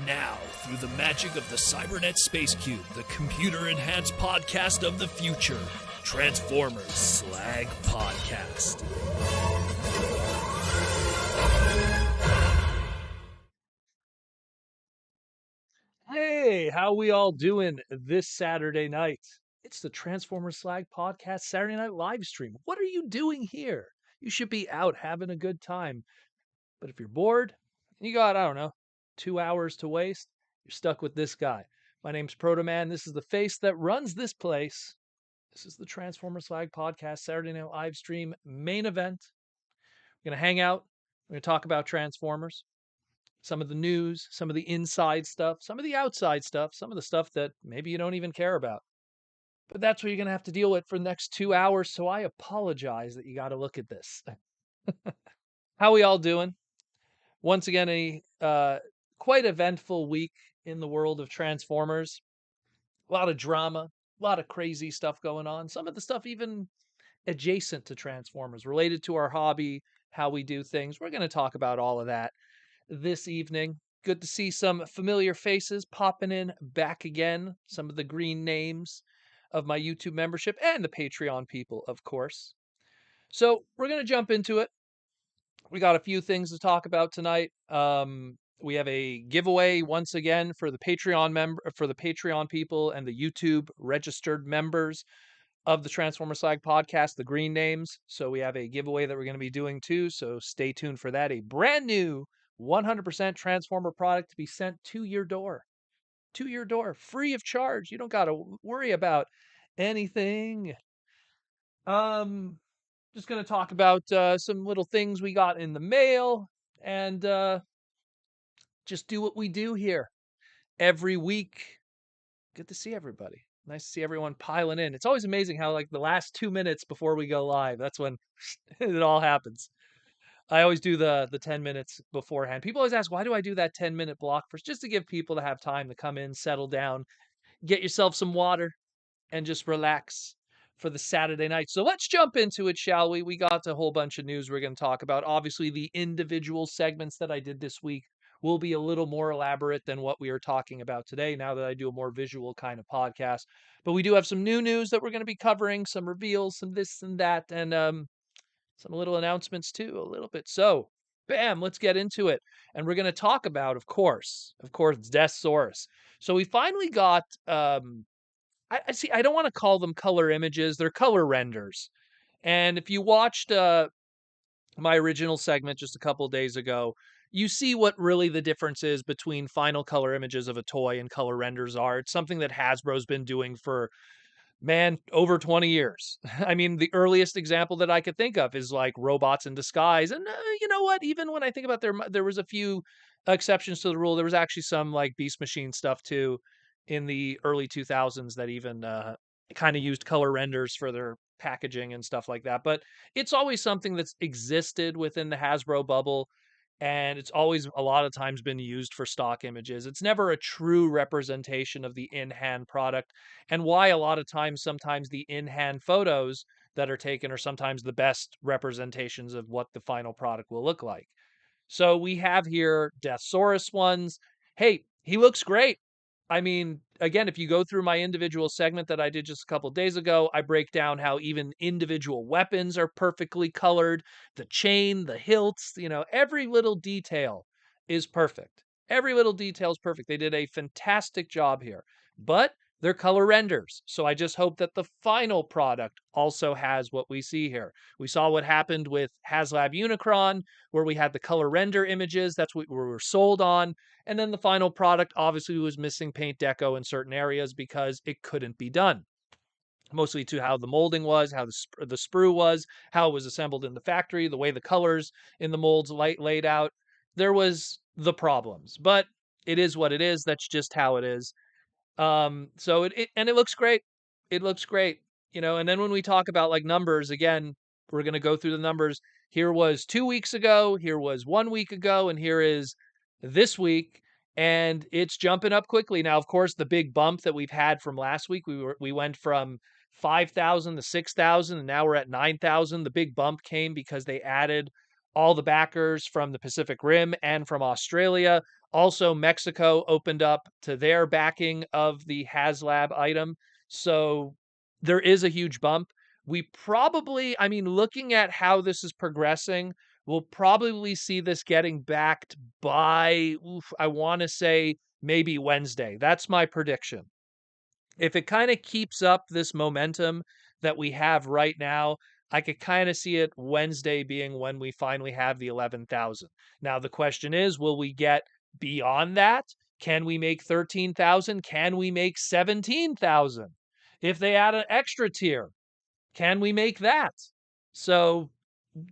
Now, through the magic of the Cybernet Space Cube, the computer-enhanced podcast of the future, Transformers Slag Podcast. Hey, how we all doing this Saturday night? It's the Transformers Slag Podcast Saturday night live stream. What are you doing here? You should be out having a good time. But if you're bored, you got, 2 hours to waste, you're stuck with this guy. My name's Protoman. This is the face that runs this place. This is the Transformers Slag Podcast Saturday night live stream main event. We're going to hang out. We're going to talk about Transformers. Some of the news, some of the inside stuff, some of the outside stuff, some of the stuff that maybe you don't even care about. But that's what you're going to have to deal with for the next 2 hours, so I apologize that you got to look at this. How we all doing? Once again, a quite eventful week in the world of Transformers. A lot of drama, a lot of crazy stuff going on. Some of the stuff even adjacent to Transformers, related to our hobby, how we do things. We're going to talk about all of that this evening. Good to see some familiar faces popping in back again. Some of the green names of my YouTube membership and the Patreon people, of course. So we're going to jump into it. We got a few things to talk about tonight. We have a giveaway once again for the Patreon people and the YouTube registered members of the Transformers Slag Podcast, the green names. So we have a giveaway that we're going to be doing too. So stay tuned for that. A brand new 100% Transformer product to be sent to your door. To your door, free of charge. You don't got to worry about anything. Just going to talk about some little things we got in the mail and just do what we do here every week. Good to see everybody. Nice to see everyone piling in. It's always amazing how, like, the last 2 minutes before we go live, that's when it all happens. I always do the 10 minutes beforehand. People always ask, why do I do that 10-minute block first? Just to give people to have time to come in, settle down, get yourself some water, and just relax for the Saturday night. So let's jump into it, shall we? We got a whole bunch of news we're going to talk about. Obviously, the individual segments that I did this week will be a little more elaborate than what we are talking about today, now that I do a more visual kind of podcast. But we do have some new news that we're going to be covering, some reveals, some this and that, and some little announcements too, a little bit. So, bam, let's get into it. And we're going to talk about, of course, Deathsaurus. So we finally got, I see, I don't want to call them color images. They're color renders. And if you watched my original segment just a couple days ago, you see what really the difference is between final color images of a toy and color renders are. It's something that Hasbro's been doing for, man, over 20 years. I mean, the earliest example that I could think of is like Robots in Disguise. And you know what? Even when I think about there was a few exceptions to the rule. There was actually some like Beast Machine stuff too in the early 2000s that even kind of used color renders for their packaging and stuff like that. But it's always something that's existed within the Hasbro bubble. And it's always a lot of times been used for stock images. It's never a true representation of the in-hand product, and why a lot of times, sometimes the in-hand photos that are taken are sometimes the best representations of what the final product will look like. So we have here Deathsaurus ones. Hey, he looks great. I mean, again, if you go through my individual segment that I did just a couple days ago, I break down how even individual weapons are perfectly colored. The chain, the hilts, every little detail is perfect. Every little detail is perfect. They did a fantastic job here. But they're color renders. So I just hope that the final product also has what we see here. We saw what happened with Haslab Unicron, where we had the color render images. That's what we were sold on. And then the final product obviously was missing paint deco in certain areas because it couldn't be done. Mostly to how the molding was, how the sprue was, how it was assembled in the factory, the way the colors in the molds laid out. There was the problems, but it is what it is. That's just how it is. So it looks great. It looks great, and then when we talk about like numbers, again, we're going to go through the numbers. Here was 2 weeks ago, here was 1 week ago, and here is this week, and it's jumping up quickly. Now, of course, the big bump that we've had from last week, we went from 5,000 to 6,000, and now we're at 9,000. The big bump came because they added all the backers from the Pacific Rim and from Australia. Also, Mexico opened up to their backing of the Haslab item. So there is a huge bump. We probably, I mean, looking at how this is progressing, we'll probably see this getting backed by, I want to say maybe Wednesday. That's my prediction. If it kind of keeps up this momentum that we have right now, I could kind of see it Wednesday being when we finally have the 11,000. Now, the question is, will we get beyond that? Can we make 13,000? Can we make 17,000? If they add an extra tier, can we make that? So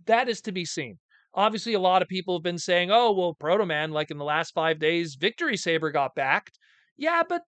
that is to be seen. Obviously, a lot of people have been saying, oh, well, Proto Man, like in the last 5 days, Victory Saber got backed. Yeah, but,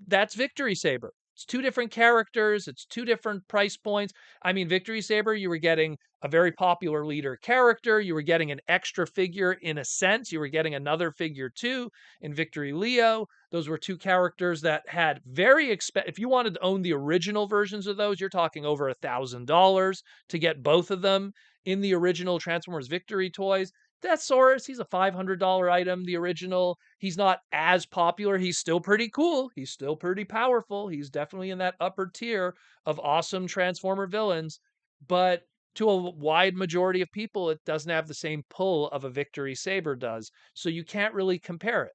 that's Victory Saber. It's two different characters, it's two different price points. I mean, Victory Saber, you were getting a very popular leader character, you were getting an extra figure in a sense, you were getting another figure too in Victory Leo. Those were two characters that had very if you wanted to own the original versions of those, you're talking over $1,000 to get both of them in the original Transformers Victory toys. Deathsaurus, he's a $500 item, the original. He's not as popular. He's still pretty cool. He's still pretty powerful. He's definitely in that upper tier of awesome Transformer villains. But to a wide majority of people, it doesn't have the same pull of a Victory Saber does. So you can't really compare it.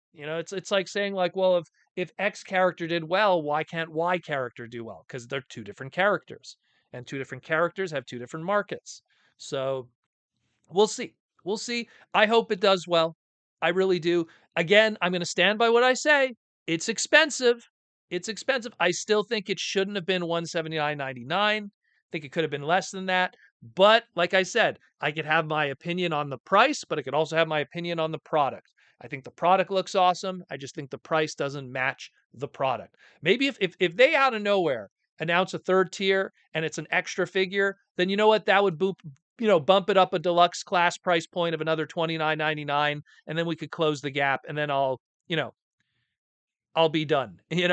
It's like saying like, well, if X character did well, why can't Y character do well? Because they're two different characters, and two different characters have two different markets. So we'll see. We'll see. I hope it does well. I really do. Again, I'm going to stand by what I say. It's expensive. It's expensive. I still think it shouldn't have been $179.99. I think it could have been less than that. But like I said, I could have my opinion on the price, but I could also have my opinion on the product. I think the product looks awesome. I just think the price doesn't match the product. Maybe if they out of nowhere announce a third tier and it's an extra figure, then you know what? That would bump it up a deluxe class price point of another $29.99, and then we could close the gap, and then I'll be done. You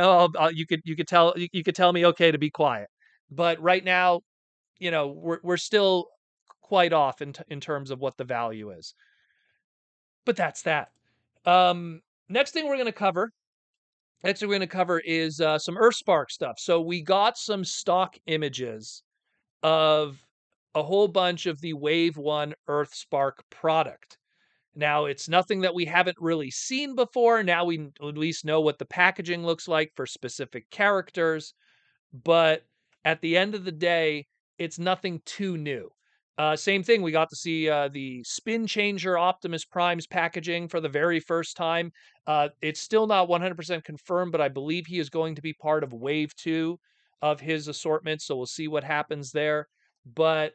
could tell me okay to be quiet, but right now, we're still quite off in terms of what the value is. But that's that. Next thing we're going to cover. Next thing we're going to cover is some Earthspark stuff. So we got some stock images of a whole bunch of the Wave 1 Earthspark product. Now, it's nothing that we haven't really seen before. Now we at least know what the packaging looks like for specific characters. But at the end of the day, it's nothing too new. Same thing, we got to see the Spin Changer Optimus Prime's packaging for the very first time. It's still not 100% confirmed, but I believe he is going to be part of Wave 2 of his assortment, so we'll see what happens there. But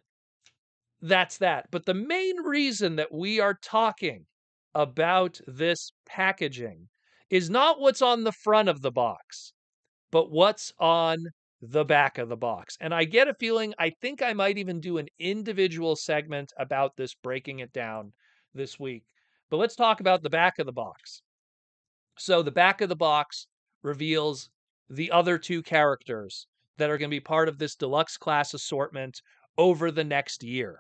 that's that. But the main reason that we are talking about this packaging is not what's on the front of the box, but what's on the back of the box. And I get a feeling, I think I might even do an individual segment about this, breaking it down this week. But let's talk about the back of the box. So the back of the box reveals the other two characters that are going to be part of this deluxe class assortment over the next year.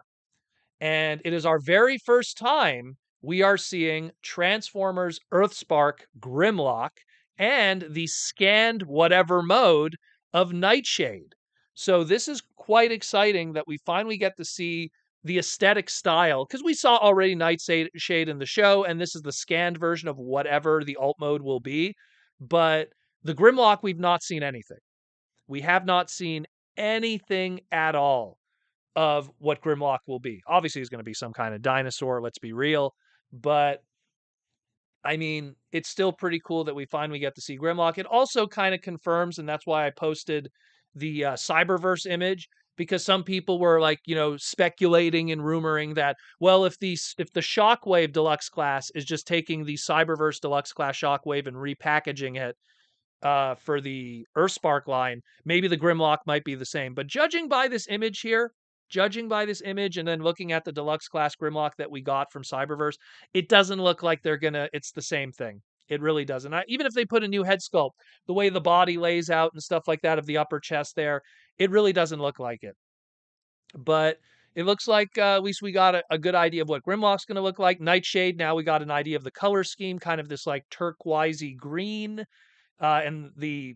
And it is our very first time we are seeing Transformers Earthspark Grimlock and the scanned whatever mode of Nightshade. So this is quite exciting that we finally get to see the aesthetic style, because we saw already Nightshade in the show, and this is the scanned version of whatever the alt mode will be. But the Grimlock, we've not seen anything. We have not seen anything at all of what Grimlock will be. Obviously, he's going to be some kind of dinosaur, let's be real. But, I mean, it's still pretty cool that we finally get to see Grimlock. It also kind of confirms, and that's why I posted the Cyberverse image, because some people were like, speculating and rumoring that, well, if the Shockwave Deluxe class is just taking the Cyberverse Deluxe class Shockwave and repackaging it for the Earthspark line, maybe the Grimlock might be the same. But judging by this image here, and then looking at the deluxe class Grimlock that we got from Cyberverse, it doesn't look like it's the same thing. It really doesn't. Even if they put a new head sculpt, the way the body lays out and stuff like that of the upper chest there, it really doesn't look like it. But It looks like at least we got a good idea of what Grimlock's going to look like. Nightshade, now we got an idea of the color scheme, kind of this like turquoisey green. And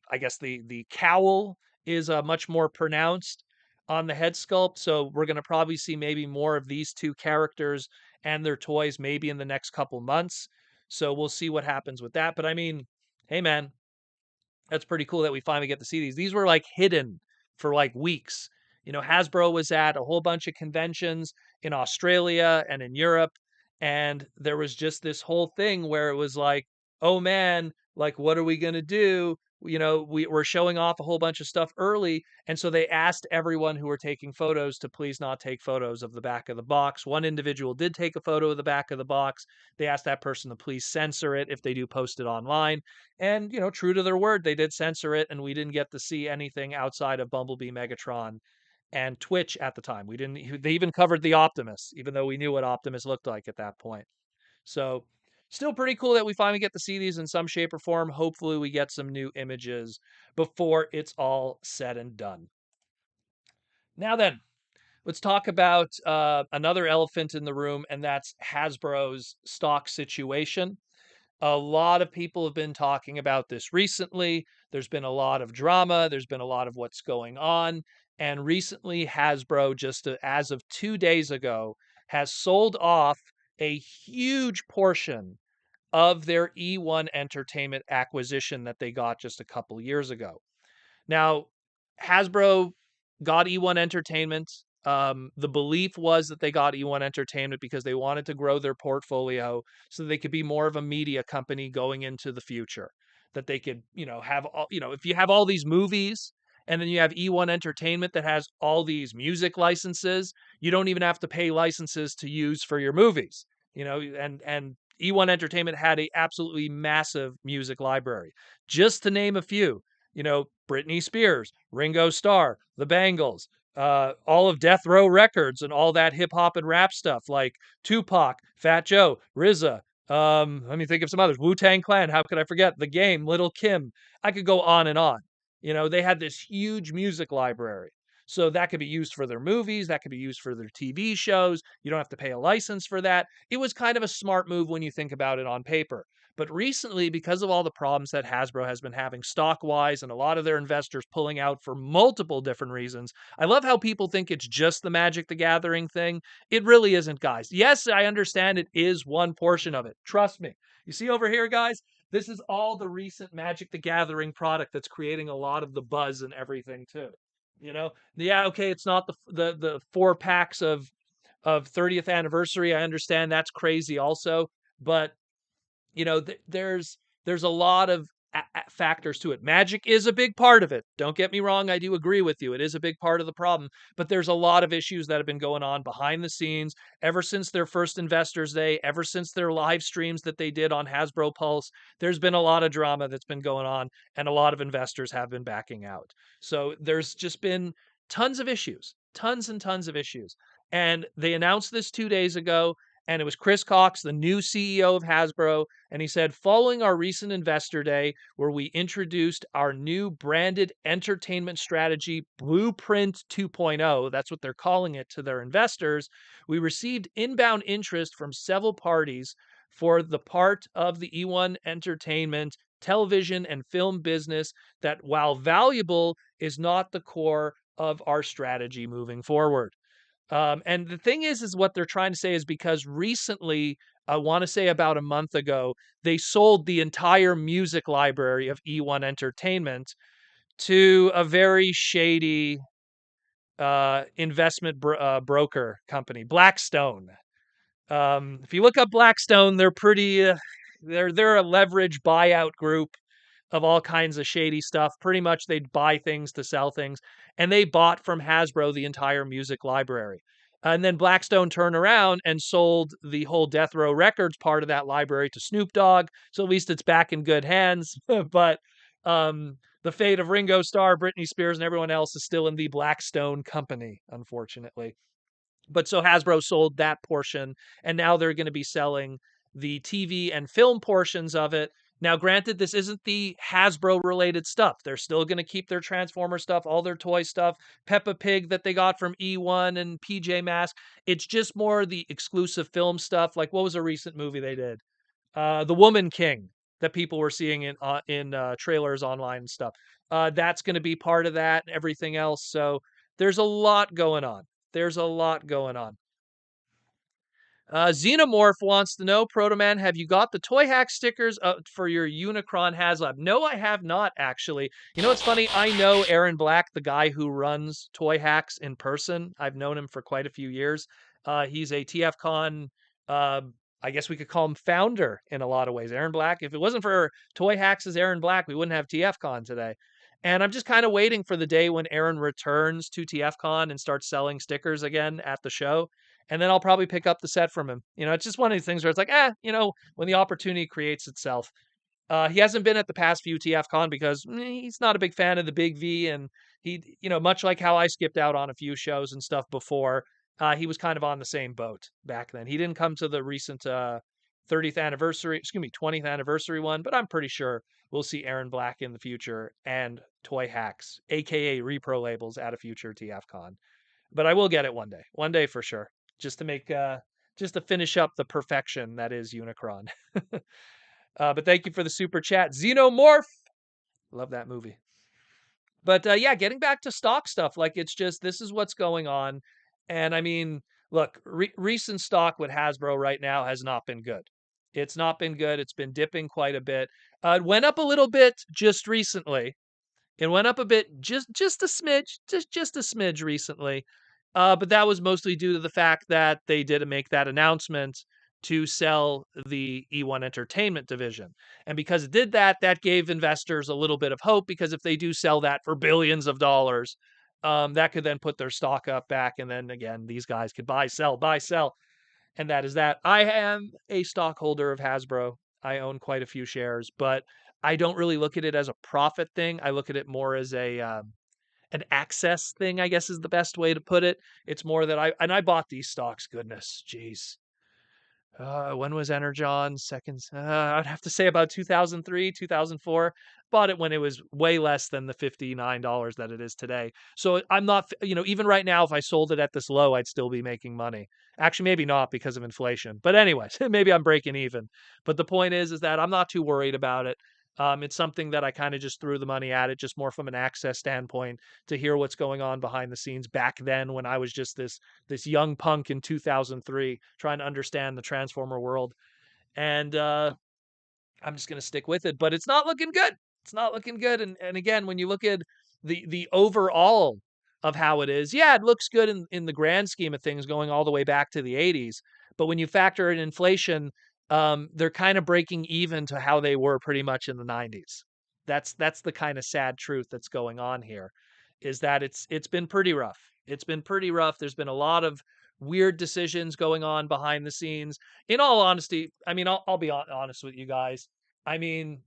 I guess the cowl is much more pronounced on the head sculpt. So we're going to probably see maybe more of these two characters and their toys maybe in the next couple months. So we'll see what happens with that. But I mean, hey man, that's pretty cool that we finally get to see these. These were like hidden for like weeks. Hasbro was at a whole bunch of conventions in Australia and in Europe, and there was just this whole thing where it was like, oh man, like what are we gonna do? We're showing off a whole bunch of stuff early, and so they asked everyone who were taking photos to please not take photos of the back of the box. One individual did take a photo of the back of the box. They asked that person to please censor it if they do post it online. And, true to their word, they did censor it, and we didn't get to see anything outside of Bumblebee, Megatron, and Twitch at the time. We didn't. They even covered the Optimus, even though we knew what Optimus looked like at that point. So, still pretty cool that we finally get to see these in some shape or form. Hopefully, we get some new images before it's all said and done. Now then, let's talk about another elephant in the room, and that's Hasbro's stock situation. A lot of people have been talking about this recently. There's been a lot of drama. There's been a lot of what's going on. And recently, Hasbro, just as of 2 days ago, has sold off a huge portion of their E1 Entertainment acquisition that they got just a couple years ago. Now, Hasbro got E1 Entertainment. The belief was that they got E1 Entertainment because they wanted to grow their portfolio so they could be more of a media company going into the future. That they could, have all, if you have all these movies and then you have E1 Entertainment that has all these music licenses, you don't even have to pay licenses to use for your movies. And E1 Entertainment had a absolutely massive music library. Just to name a few, Britney Spears, Ringo Starr, the Bangles, all of Death Row Records and all that hip hop and rap stuff like Tupac, Fat Joe, RZA. Let me think of some others. Wu-Tang Clan. How could I forget? The Game, Little Kim. I could go on and on. They had this huge music library. So that could be used for their movies. That could be used for their TV shows. You don't have to pay a license for that. It was kind of a smart move when you think about it on paper. But recently, because of all the problems that Hasbro has been having stock wise and a lot of their investors pulling out for multiple different reasons, I love how people think it's just the Magic the Gathering thing. It really isn't, guys. Yes, I understand it is one portion of it. Trust me. You see over here, guys? This is all the recent Magic the Gathering product that's creating a lot of the buzz and everything, too. Yeah, okay, it's not the 4 packs of 30th anniversary. I understand that's crazy also, but there's a lot of factors to it. Magic is a big part of it. Don't get me wrong, I do agree with you. It is a big part of the problem, but there's a lot of issues that have been going on behind the scenes ever since their first Investors Day, ever since their live streams that they did on Hasbro Pulse. There's been a lot of drama that's been going on, and a lot of investors have been backing out. So there's just been tons of issues, tons and tons of issues. And they announced this 2 days ago, and it was Chris Cox, the new CEO of Hasbro, and he said, following our recent investor day, where we introduced our new branded entertainment strategy, Blueprint 2.0, that's what they're calling it to their investors, we received inbound interest from several parties for the part of the E1 Entertainment television and film business that, while valuable, is not the core of our strategy moving forward. And the thing is what they're trying to say is because recently, I want to say about a month ago, they sold the entire music library of E1 Entertainment to a very shady investment broker company, Blackstone. If you look up Blackstone, they're pretty. They're a leverage buyout group of all kinds of shady stuff. Pretty much they'd buy things to sell things. And they bought from Hasbro the entire music library. And then Blackstone turned around and sold the whole Death Row Records part of that library to Snoop Dogg. So at least it's back in good hands. But the fate of Ringo Starr, Britney Spears, and everyone else is still in the Blackstone company, unfortunately. But so Hasbro sold that portion, and now they're going to be selling the TV and film portions of it. Now, granted, this isn't the Hasbro related stuff. They're still going to keep their Transformer stuff, all their toy stuff, Peppa Pig that they got from E1 and PJ Masks. It's just more the exclusive film stuff. Like, what was a recent movie they did? The Woman King that people were seeing in trailers online and stuff. That's going to be part of that and everything else. So there's a lot going on. There's a lot going on. Xenomorph wants to know, Protoman, have you got the Toy Hack stickers for your Unicron Haslab? No, I have not, actually. You know what's funny? I know Aaron Black, the guy who runs Toy Hacks, in person. I've known him for quite a few years. He's a TFCon, uh, I guess we could call him founder in a lot of ways. Aaron Black, if it wasn't for Toy Hacks as Aaron Black, we wouldn't have TFCon today. And I'm just kind of waiting for the day when Aaron returns to TFCon and starts selling stickers again at the show, and then I'll probably pick up the set from him. It's just one of these things where it's like, when the opportunity creates itself. He hasn't been at the past few TFCon because he's not a big fan of the Big V, and he, much like how I skipped out on a few shows and stuff before, he was kind of on the same boat back then. He didn't come to the recent 30th anniversary, excuse me, 20th anniversary one, but I'm pretty sure we'll see Aaron Black in the future and Toy Hacks, aka Repro Labels, at a future TFCon. But I will get it one day for sure, just to make just to finish up the perfection that is Unicron. But thank you for the super chat, Xenomorph. Love that movie. But yeah, getting back to stock stuff, like it's just this is what's going on, and I mean, look, recent stock with Hasbro right now has not been good. It's not been good. It's been dipping quite a bit. It went up a little bit just recently. It went up a bit, just a smidge, just a smidge recently. But that was mostly due to the fact that they did make that announcement to sell the E1 Entertainment division. And because it did that, that gave investors a little bit of hope, because if they do sell that for billions of dollars, that could then put their stock up back. And then again, these guys could buy, sell, buy, sell. And that is that. I am a stockholder of Hasbro. I own quite a few shares, but I don't really look at it as a profit thing. I look at it more as a an access thing, I guess is the best way to put it. It's more that I bought these stocks, goodness, jeez. When was Energon? Seconds. I'd have to say about 2003, 2004. Bought it when it was way less than the $59 that it is today. So I'm not, even right now, if I sold it at this low, I'd still be making money. Actually, maybe not because of inflation. But anyways, maybe I'm breaking even. But the point is that I'm not too worried about it. It's something that I kind of just threw the money at it, just more from an access standpoint, to hear what's going on behind the scenes back then when I was just this young punk in 2003 trying to understand the Transformer world. And I'm just going to stick with it, but it's not looking good. It's not looking good. And again, when you look at the overall of how it is, yeah, it looks good in the grand scheme of things going all the way back to the 80s. But when you factor in inflation, they're kind of breaking even to how they were pretty much in the 90s. That's the kind of sad truth that's going on here, is that it's been pretty rough. It's been pretty rough. There's been a lot of weird decisions going on behind the scenes. In all honesty, I mean, I'll be honest with you guys. I mean,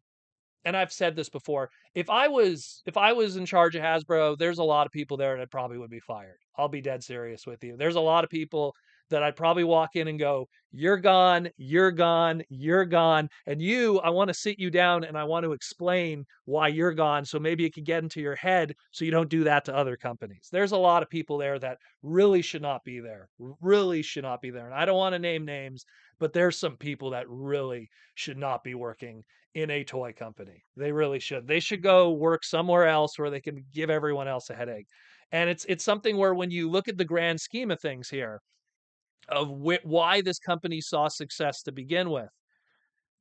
and I've said this before, if I was in charge of Hasbro, there's a lot of people there that probably would be fired. I'll be dead serious with you. There's a lot of people that I'd probably walk in and go, "You're gone, you're gone, you're gone." And I want to sit you down and I want to explain why you're gone, so maybe it could get into your head so you don't do that to other companies. There's a lot of people there that really should not be there. Really should not be there. And I don't want to name names, but there's some people that really should not be working in a toy company. They really should. They should go work somewhere else where they can give everyone else a headache. And it's something where when you look at the grand scheme of things here, of why this company saw success to begin with,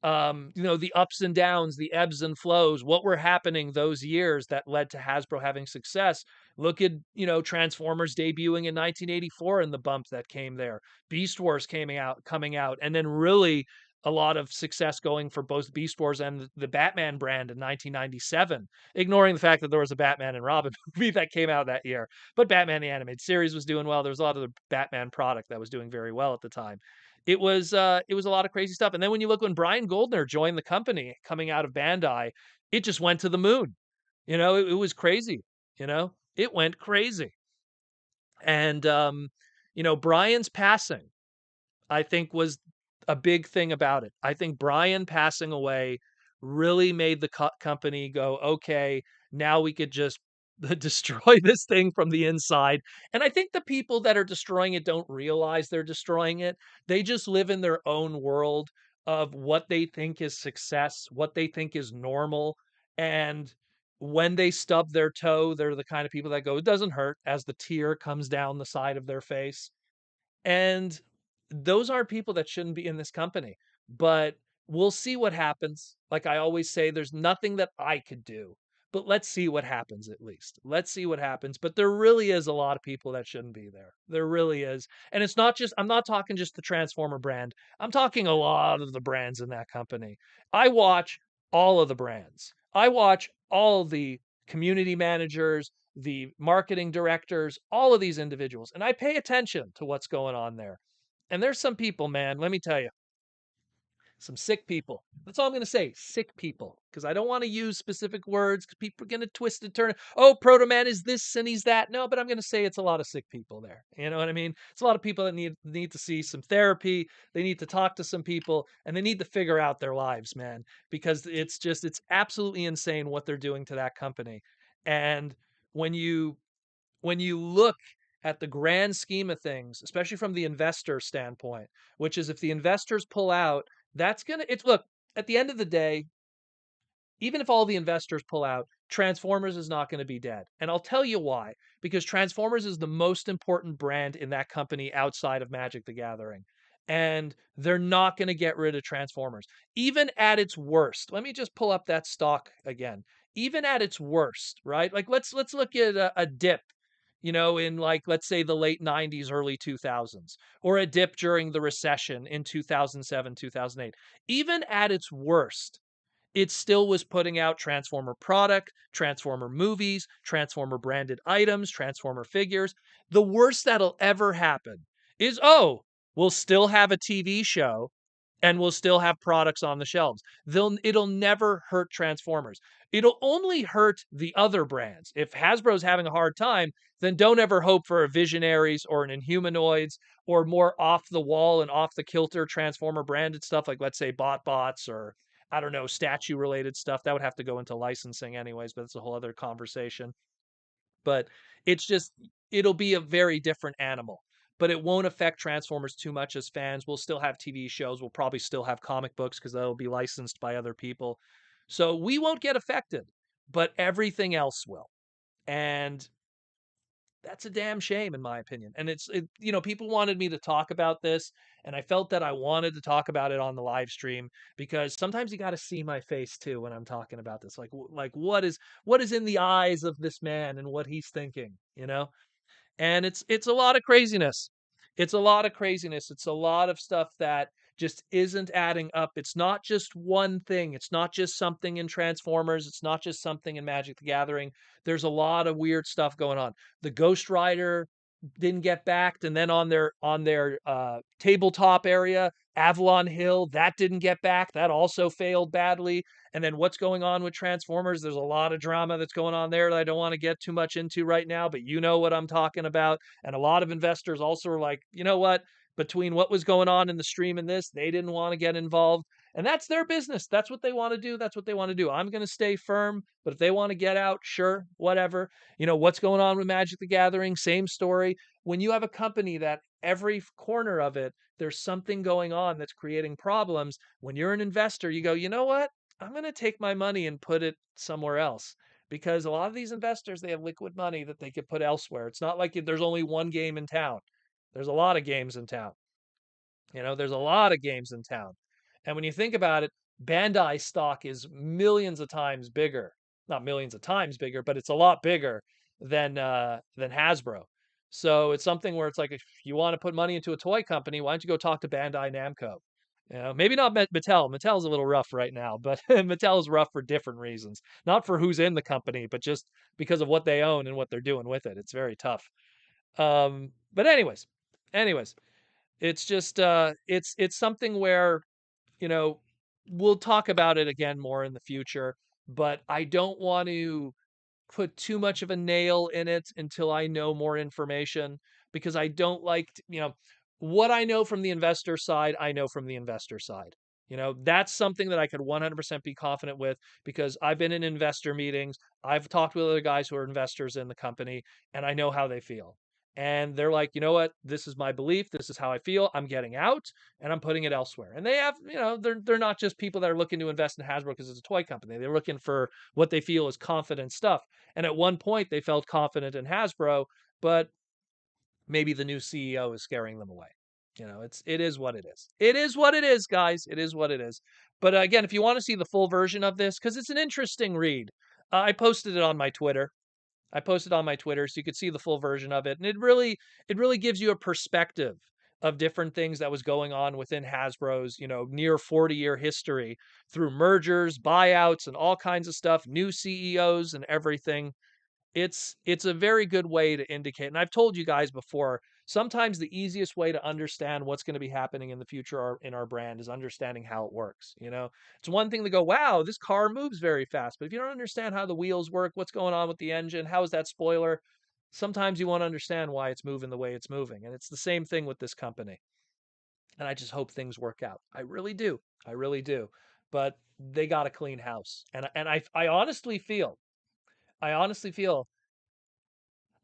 the ups and downs, the ebbs and flows, what were happening those years that led to Hasbro having success. Look at, Transformers debuting in 1984 and the bump that came there. Beast Wars coming out, and then really a lot of success going for both Beast Wars and the Batman brand in 1997, ignoring the fact that there was a Batman and Robin movie that came out that year. But Batman the Animated Series was doing well. There was a lot of the Batman product that was doing very well at the time. It was a lot of crazy stuff. And then when you look when Brian Goldner joined the company coming out of Bandai, it just went to the moon. It was crazy. It went crazy. And Brian's passing, I think, was a big thing about it. I think Brian passing away really made the company go, okay, now we could just destroy this thing from the inside. And I think the people that are destroying it don't realize they're destroying it. They just live in their own world of what they think is success, what they think is normal. And when they stub their toe, they're the kind of people that go, it doesn't hurt, as the tear comes down the side of their face. And those are people that shouldn't be in this company. But we'll see what happens. Like I always say, there's nothing that I could do. But let's see what happens at least. Let's see what happens. But there really is a lot of people that shouldn't be there. There really is. And it's not just, I'm not talking just the Transformer brand. I'm talking a lot of the brands in that company. I watch all of the brands. I watch all the community managers, the marketing directors, all of these individuals, and I pay attention to what's going on there. And there's some people, man, let me tell you, some sick people. That's all I'm going to say. Sick people. Because I don't want to use specific words because people are going to twist and turn. Oh, Proto Man is this and he's that. No, but I'm going to say it's a lot of sick people there. You know what I mean? It's a lot of people that need to see some therapy. They need to talk to some people and they need to figure out their lives, man. Because it's absolutely insane what they're doing to that company. And when you look at the grand scheme of things, especially from the investor standpoint, which is if the investors pull out, that's going to, it's look, at the end of the day, even if all the investors pull out, Transformers is not going to be dead. And I'll tell you why. Because Transformers is the most important brand in that company outside of Magic the Gathering. And they're not going to get rid of Transformers. Even at its worst, let me just pull up that stock again. Even at its worst, right? Like let's look at a dip, in like let's say the late 90s, early 2000s, or a dip during the recession in 2007, 2008. Even at its worst, it still was putting out Transformer product, Transformer movies, Transformer branded items, Transformer figures. The worst that'll ever happen is, oh, we'll still have a TV show and we'll still have products on the shelves. It'll never hurt Transformers. It'll only hurt the other brands. If Hasbro's having a hard time, then don't ever hope for a Visionaries or an Inhumanoids or more off the wall and off the kilter Transformer branded stuff like, let's say, BotBots or I don't know, statue related stuff. That would have to go into licensing anyways, but it's a whole other conversation. But it's just, it'll be a very different animal. But it won't affect Transformers too much as fans. We'll still have TV shows. We'll probably still have comic books because that'll be licensed by other people. So we won't get affected, but everything else will. And that's a damn shame in my opinion. And people wanted me to talk about this and I felt that I wanted to talk about it on the live stream because sometimes you got to see my face too when I'm talking about this. Like what is in the eyes of this man and what he's thinking. And it's a lot of craziness. It's a lot of craziness. It's a lot of stuff that just isn't adding up. It's not just one thing. It's not just something in Transformers. It's not just something in Magic the Gathering. There's a lot of weird stuff going on. The Ghost Rider didn't get backed, and then on their tabletop area, Avalon Hill, that didn't get back. That also failed badly. And then what's going on with Transformers? There's a lot of drama that's going on there that I don't want to get too much into right now, but you know what I'm talking about. And a lot of investors also are like, you know what? Between what was going on in the stream and this, they didn't want to get involved. And that's their business. That's what they want to do. That's what they want to do. I'm going to stay firm, but if they want to get out, sure, whatever. What's going on with Magic the Gathering? Same story. When you have a company that every corner of it, there's something going on that's creating problems. When you're an investor, you go, you know what? I'm going to take my money and put it somewhere else because a lot of these investors, they have liquid money that they could put elsewhere. It's not like there's only one game in town. There's a lot of games in town. There's a lot of games in town. And when you think about it, Bandai stock is millions of times bigger. Not millions of times bigger, but it's a lot bigger than Hasbro. So it's something where it's like if you want to put money into a toy company, why don't you go talk to Bandai Namco? Maybe not Mattel. Mattel's a little rough right now, but Mattel is rough for different reasons. Not for who's in the company, but just because of what they own and what they're doing with it. It's very tough. But anyways, it's just it's something where, you know, we'll talk about it again more in the future, but I don't want to put too much of a nail in it until I know more information because I don't like, what I know from the investor side, I know from the investor side. That's something that I could 100% be confident with because I've been in investor meetings. I've talked with other guys who are investors in the company, and I know how they feel. And they're like, you know what? This is my belief. This is how I feel. I'm getting out and I'm putting it elsewhere. And they have, they're not just people that are looking to invest in Hasbro because it's a toy company. They're looking for what they feel is confident stuff. And at one point, they felt confident in Hasbro, but maybe the new CEO is scaring them away. It is what it is. It is what it is, guys. It is what it is. But again, if you want to see the full version of this, because it's an interesting read, I posted it on my Twitter. So you could see the full version of it, and it really gives you a perspective of different things that was going on within Hasbro's near 40-year history through mergers, buyouts, and all kinds of stuff, new CEOs and everything. It's a very good way to indicate, and I've told you guys before, sometimes the easiest way to understand what's going to be happening in the future in our brand is understanding how it works. It's one thing to go, wow, this car moves very fast, but if you don't understand how the wheels work, what's going on with the engine, how is that spoiler, sometimes you won't understand why it's moving the way it's moving. And it's the same thing with this company. And I just hope things work out. I really do. I really do. But they got a clean house. And I honestly feel I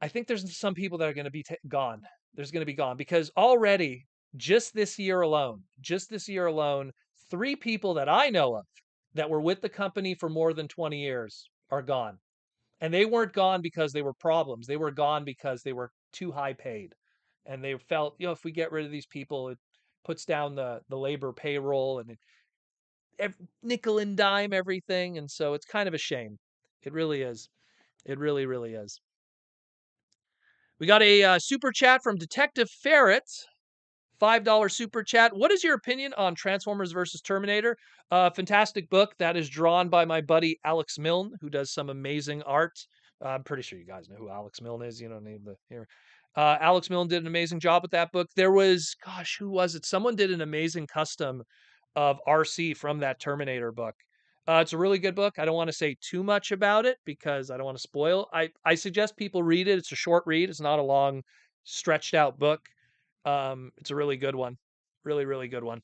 think there's some people that are going to be gone. There's going to be gone because already, just this year alone, three people that I know of that were with the company for more than 20 years are gone. And they weren't gone because they were problems. They were gone because they were too high paid. And they felt, if we get rid of these people, it puts down the labor payroll and nickel and dime everything. And so it's kind of a shame. It really is. It really, really is. We got a super chat from Detective Ferret. $5 super chat. What is your opinion on Transformers versus Terminator? Fantastic book that is drawn by my buddy Alex Milne, who does some amazing art. I'm pretty sure you guys know who Alex Milne is. You don't need the here. Alex Milne did an amazing job with that book. There was, gosh, who was it? Someone did an amazing custom of RC from that Terminator book. It's a really good book. I don't want to say too much about it because I don't want to spoil. I suggest people read it. It's a short read. It's not a long, stretched out book. It's a really good one. Really, really good one.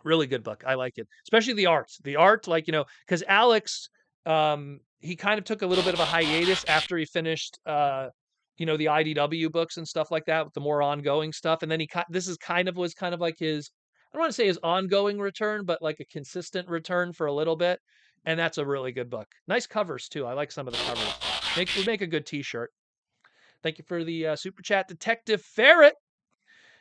Really good book. I like it. Especially the art. The art, like, because Alex, he kind of took a little bit of a hiatus after he finished the IDW books and stuff like that with the more ongoing stuff. And then this was kind of like his, I don't want to say his ongoing return, but like a consistent return for a little bit. And that's a really good book. Nice covers too. I like some of the covers. Would make a good t-shirt. Thank you for the super chat, Detective Ferret.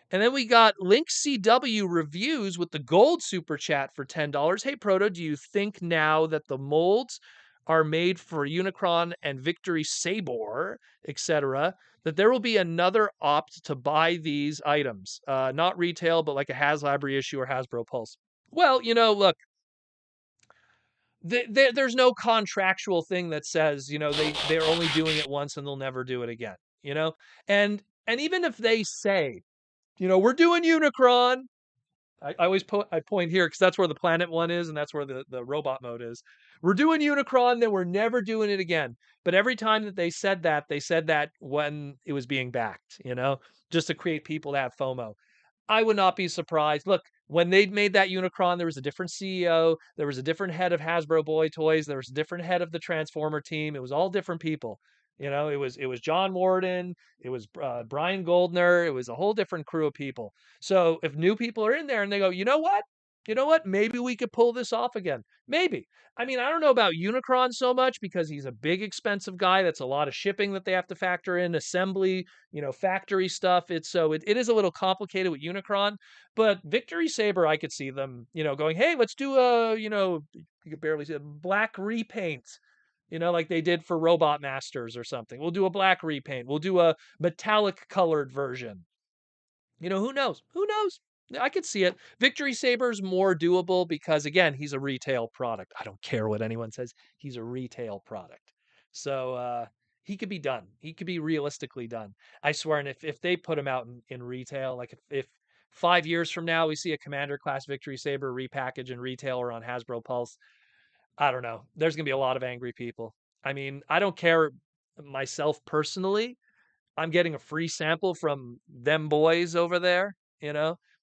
And then we got Link CW reviews with the gold super chat for $10. Hey Proto, do you think now that the molds are made for Unicron and Victory Saber, etc., that there will be another opt to buy these items? Not retail, but like a HasLab reissue or Hasbro Pulse. Well, look, there's no contractual thing that says, they're only doing it once and they'll never do it again, And even if they say, we're doing Unicron. I always I point here because that's where the planet one is, and that's where the robot mode is. We're doing Unicron, then we're never doing it again. But every time that they said that when it was being backed, just to create people to have FOMO. I would not be surprised. Look, when they made that Unicron, there was a different CEO, there was a different head of Hasbro Boy Toys, there was a different head of the Transformer team. It was all different people. It was John Warden, it was Brian Goldner, it was a whole different crew of people. So if new people are in there and they go, you know what, maybe we could pull this off again. Maybe. I mean, I don't know about Unicron so much because he's a big, expensive guy. That's a lot of shipping that they have to factor in, assembly, factory stuff. It is a little complicated with Unicron, but Victory Saber, I could see them, going, hey, let's do you could barely see a black repaint, like they did for Robot Masters or something. We'll do a black repaint. We'll do a metallic colored version. Who knows? Who knows? I could see it. Victory Saber's more doable because, again, he's a retail product. I don't care what anyone says. He's a retail product. So he could be done. He could be realistically done. I swear. And if they put him out in retail, like if 5 years from now we see a Commander class Victory Saber repackage in retail or on Hasbro Pulse, I don't know. There's going to be a lot of angry people. I mean, I don't care myself personally. I'm getting a free sample from them boys over there,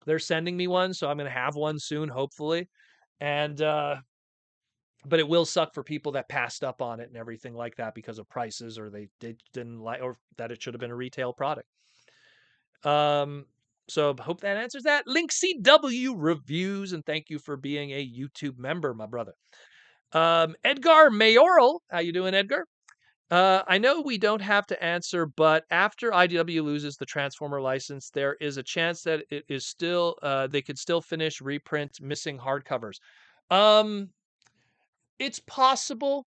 They're sending me one, so I'm going to have one soon, hopefully. And but it will suck for people that passed up on it and everything like that because of prices, or they didn't like, or that it should have been a retail product. So hope that answers that. Link CW reviews, and thank you for being a YouTube member, my brother. Edgar Mayoral, how you doing, Edgar? I know we don't have to answer, but after IDW loses the Transformer license, there is a chance that it is still they could still finish reprint missing hardcovers. Um, it's possible.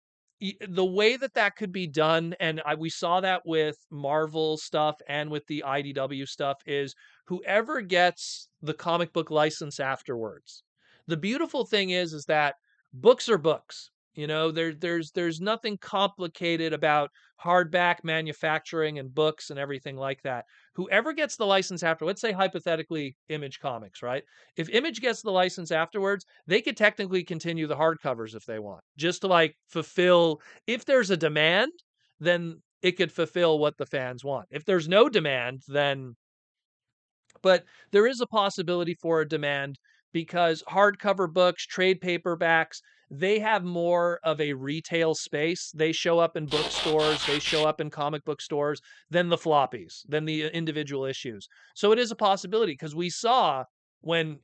The way that that could be done, and we saw that with Marvel stuff and with the IDW stuff, is whoever gets the comic book license afterwards. The beautiful thing is that books are books. You know, there's nothing complicated about hardback manufacturing and books and everything like that. Whoever gets the license after, let's say hypothetically, Image Comics, right? If Image gets the license afterwards, they could technically continue the hardcovers if they want, just to like fulfill. If there's a demand, then it could fulfill what the fans want. If there's no demand, then. But there is a possibility for a demand because hardcover books, trade paperbacks, they have more of a retail space. They show up in bookstores, they show up in comic book stores than the floppies, than the individual issues. So it is a possibility because we saw when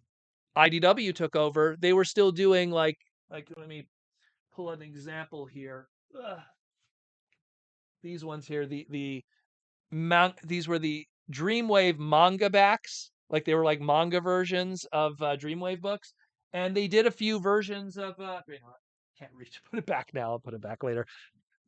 IDW took over, they were still doing like let me pull an example here. These ones here, these were the Dreamwave manga backs, like they were like manga versions of Dreamwave books, and they did a few versions of. Wait, no, I can't reach to put it back now. I'll put it back later.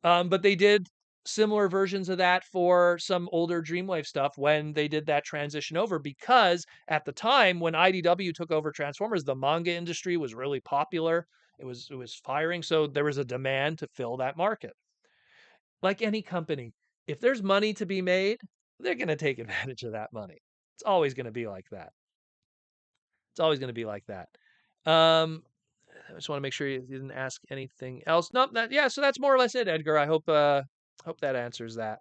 But they did similar versions of that for some older Dreamwave stuff when they did that transition over, because at the time when IDW took over Transformers, the manga industry was really popular. It was firing, so there was a demand to fill that market. Like any company, if there's money to be made, they're going to take advantage of that money. It's always going to be like that. It's always going to be like that. I just want to make sure you didn't ask anything else. Nope. Yeah. So that's more or less it, Edgar. I hope that answers that.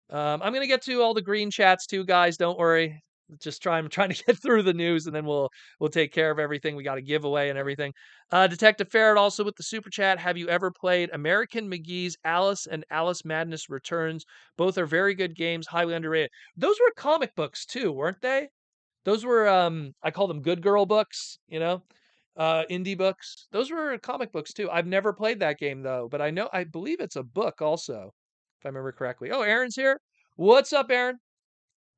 I'm gonna get to all the green chats too, guys. Don't worry. I'm trying to get through the news, and then we'll take care of everything. We got a giveaway and everything. Detective Ferret also with the super chat. Have you ever played American McGee's Alice and Alice Madness Returns? Both are very good games, highly underrated. Those were comic books too, weren't they? Those were I call them good girl books, indie books. Those were comic books too. I've never played that game though, but I believe it's a book also, if I remember correctly. Oh, Aaron's here. What's up, Aaron?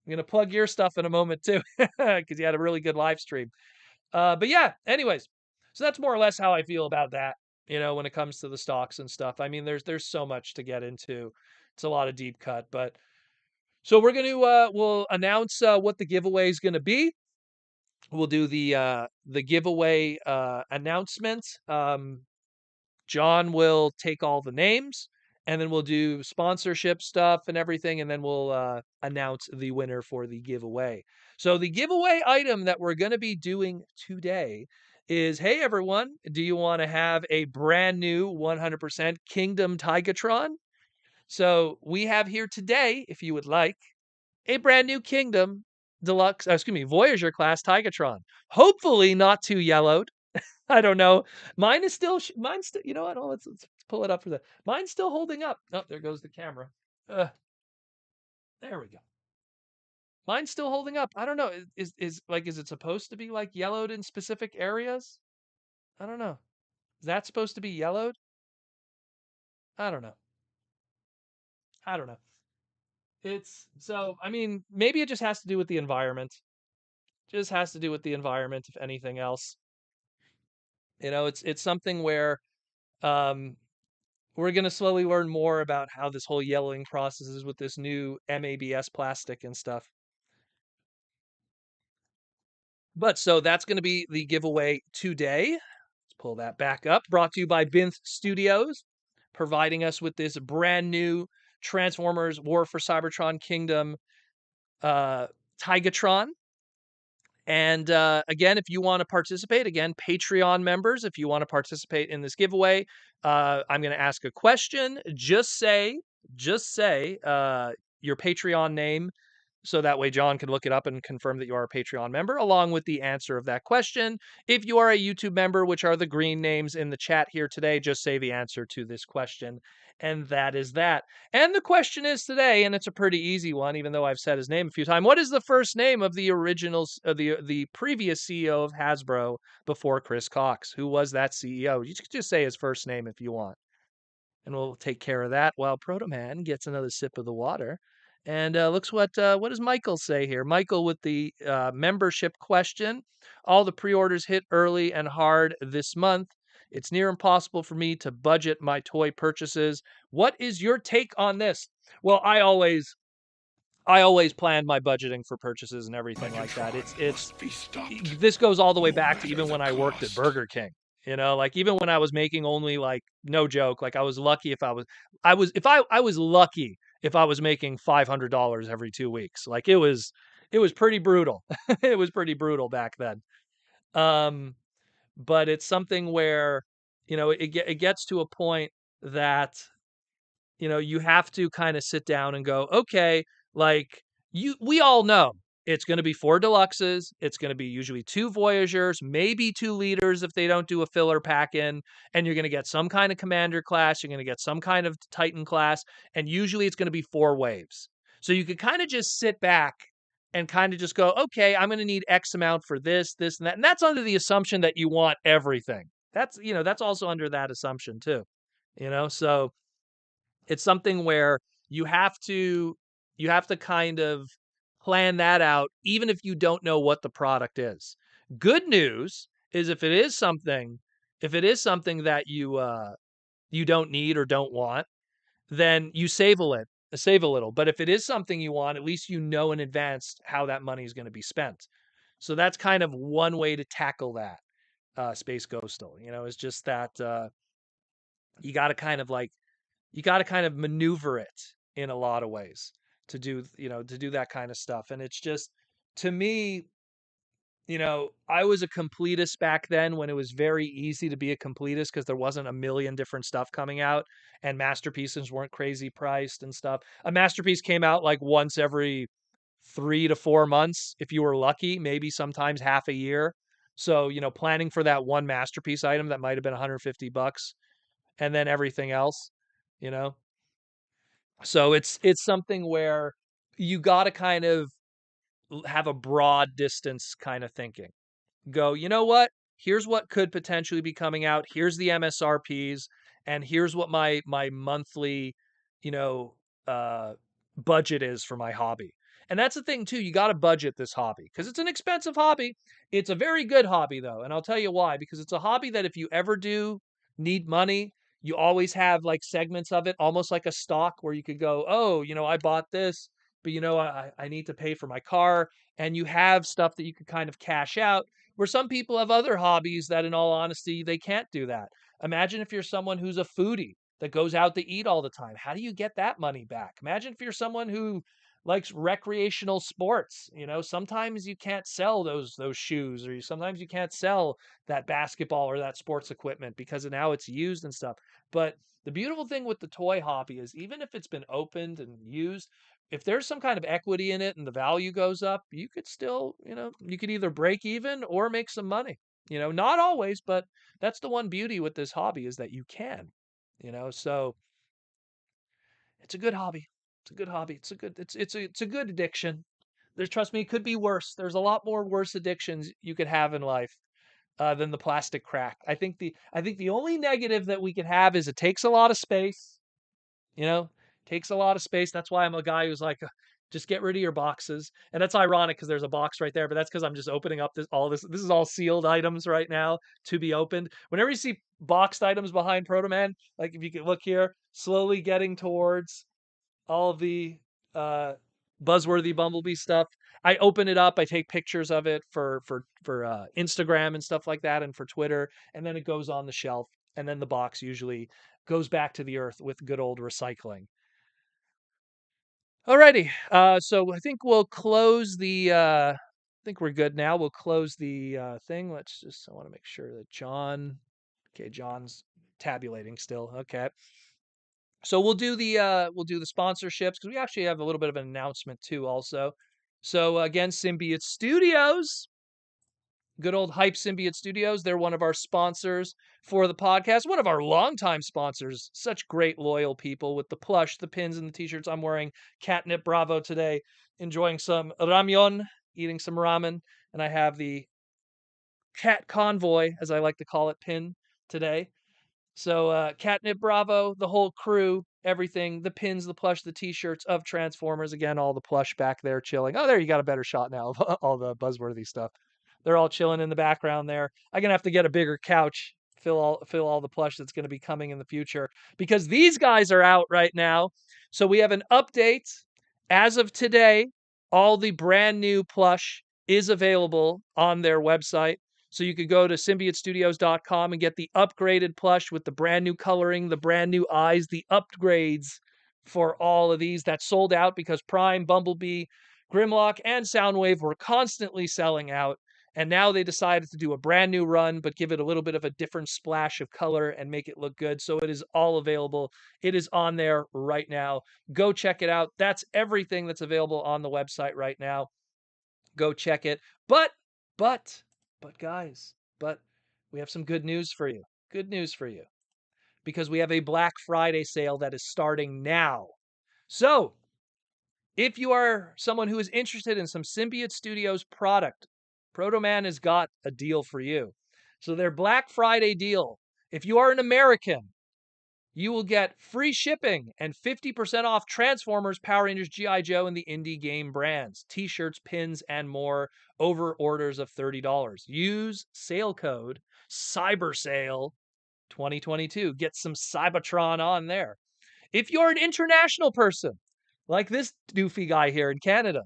I'm gonna plug your stuff in a moment too, because you had a really good live stream. But yeah, anyways, so that's more or less how I feel about that. When it comes to the stocks and stuff. I mean, there's so much to get into. It's a lot of deep cut, but so we'll announce what the giveaway is gonna be. We'll do the giveaway announcement. John will take all the names, and then we'll do sponsorship stuff and everything, and then we'll announce the winner for the giveaway. So the giveaway item that we're going to be doing today is, hey everyone, do you want to have a brand new 100% Kingdom Tigatron? So we have here today, if you would like, a brand new Kingdom Deluxe, excuse me, Voyager class Tigatron. Hopefully not too yellowed. I don't know. Mine's still, you know what? Oh, let's pull it up for that. Mine's still holding up. Oh, there goes the camera. There we go. Mine's still holding up. I don't know. Is it supposed to be like yellowed in specific areas? I don't know. Is that supposed to be yellowed? I don't know. I don't know. I mean, maybe it just has to do with the environment. Just has to do with the environment, if anything else. It's something where um we're going to slowly learn more about how this whole yellowing process is with this new MABS plastic and stuff. But so that's going to be the giveaway today. Let's pull that back up. Brought to you by Binth Studios, providing us with this brand new Transformers War for Cybertron Kingdom Tigatron. And again, if you want to participate, again, Patreon members, if you want to participate in this giveaway, I'm going to ask a question. Just say your Patreon name so that way John can look it up and confirm that you are a Patreon member, along with the answer of that question. If you are a YouTube member, which are the green names in the chat here today, just say the answer to this question, and that is that. And the question is today, and it's a pretty easy one, even though I've said his name a few times. What is the first name of the original, the previous CEO of Hasbro before Chris Cox? Who was that CEO? You could just say his first name if you want, and we'll take care of that while Proto Man gets another sip of the water. And looks what does Michael say here? Michael with the membership question. All the pre-orders hit early and hard this month. It's near impossible for me to budget my toy purchases. What is your take on this? Well, I always planned my budgeting for purchases and everything like that. This goes all the way back to even when I worked at Burger King. You know, like even when I was making only like no joke, like I was lucky if I was lucky if I was making $500 every 2 weeks. Like it was pretty brutal. It was pretty brutal back then. Um, but it's something where it gets to a point that you have to kind of sit down and go, okay, like we all know it's going to be 4 deluxes. It's going to be usually 2 Voyagers, maybe 2 leaders if they don't do a filler pack in. And you're going to get some kind of commander class. You're going to get some kind of Titan class. And usually it's going to be 4 waves. So you could kind of just sit back and kind of just go, okay, I'm going to need X amount for this, this, and that. And that's under the assumption that you want everything. That's also under that assumption too. So it's something where you have to kind of plan that out even if you don't know what the product is. Good news is if it is something that you don't need or don't want, then you save a little. But if it is something you want, at least you know in advance how that money is going to be spent. So that's kind of one way to tackle that. Space Ghostal, is just that you got to kind of like you got to kind of maneuver it in a lot of ways to do that kind of stuff. And it's just, to me, I was a completist back then when it was very easy to be a completist because there wasn't a million different stuff coming out and masterpieces weren't crazy priced and stuff. A masterpiece came out like once every 3 to 4 months if you were lucky, maybe sometimes half a year. So, planning for that one masterpiece item that might have been $150 and then everything else, you know. So it's something where you got to kind of have a broad distance kind of thinking. Go, you know what? Here's what could potentially be coming out. Here's the MSRPs, and here's what my monthly, you know, uh, budget is for my hobby. And that's the thing too. You got to budget this hobby because it's an expensive hobby. It's a very good hobby though, and I'll tell you why. Because it's a hobby that if you ever do need money, you always have like segments of it, almost like a stock where you could go, oh, I bought this, but I need to pay for my car, and you have stuff that you could kind of cash out where some people have other hobbies that, in all honesty, they can't do that. Imagine if you're someone who's a foodie that goes out to eat all the time. How do you get that money back? Imagine if you're someone who likes recreational sports. Sometimes you can't sell those shoes, or sometimes you can't sell that basketball or that sports equipment because now it's used and stuff. But the beautiful thing with the toy hobby is even if it's been opened and used, if there's some kind of equity in it and the value goes up, you could still, you could either break even or make some money. Not always, but that's the one beauty with this hobby is that you can, so it's a good hobby. It's a good hobby. It's a good addiction. Trust me, it could be worse. There's a lot more worse addictions you could have in life than the plastic crack. I think the only negative that we could have is it takes a lot of space. You know, takes a lot of space. That's why I'm a guy who's like, just get rid of your boxes. And that's ironic because there's a box right there, but that's because I'm just opening up this. This is all sealed items right now to be opened. Whenever you see boxed items behind Proto Man, like if you can look here, slowly getting towards all of the uh, buzzworthy Bumblebee stuff. I open it up. I take pictures of it for Instagram and stuff like that, and for Twitter, and then it goes on the shelf. And then the box usually goes back to the earth with good old recycling. Alrighty, so I think we'll close the. I think we're good now. We'll close the thing. I want to make sure that John. Okay, John's tabulating still. Okay. So we'll do the sponsorships because we actually have a little bit of an announcement too also. So again, Symbiote Studios, good old hype Symbiote Studios. They're one of our sponsors for the podcast, one of our longtime sponsors. Such great, loyal people with the plush, the pins, and the t-shirts. I'm wearing Catnip Bravo today, enjoying some ramyeon, eating some ramen, and I have the Cat Convoy, as I like to call it, pin today. So Catnip Bravo, the whole crew, everything, the pins, the plush, the t-shirts of Transformers. Again, all the plush back there chilling. Oh, there, you got a better shot now of all the buzzworthy stuff. They're all chilling in the background there. I'm gonna have to get a bigger couch, fill all the plush that's gonna be coming in the future because these guys are out right now. So we have an update as of today. All the brand new plush is available on their website. So you could go to symbiotestudios.com and get the upgraded plush with the brand new coloring, the brand new eyes, the upgrades for all of these. That sold out because Prime, Bumblebee, Grimlock, and Soundwave were constantly selling out. And now they decided to do a brand new run, but give it a little bit of a different splash of color and make it look good. So it is all available. It is on there right now. Go check it out. That's everything that's available on the website right now. Go check it. But guys, we have some good news for you. Good news for you. Because we have a Black Friday sale that is starting now. So, if you are someone who is interested in some Symbiote Studios product, Protoman has got a deal for you. So their Black Friday deal, if you are an American, you will get free shipping and 50% off Transformers, Power Rangers, G.I. Joe, and the indie game brands, t-shirts, pins, and more over orders of $30. Use sale code CYBERSALE 2022. Get some Cybertron on there. If you're an international person, like this doofy guy here in Canada,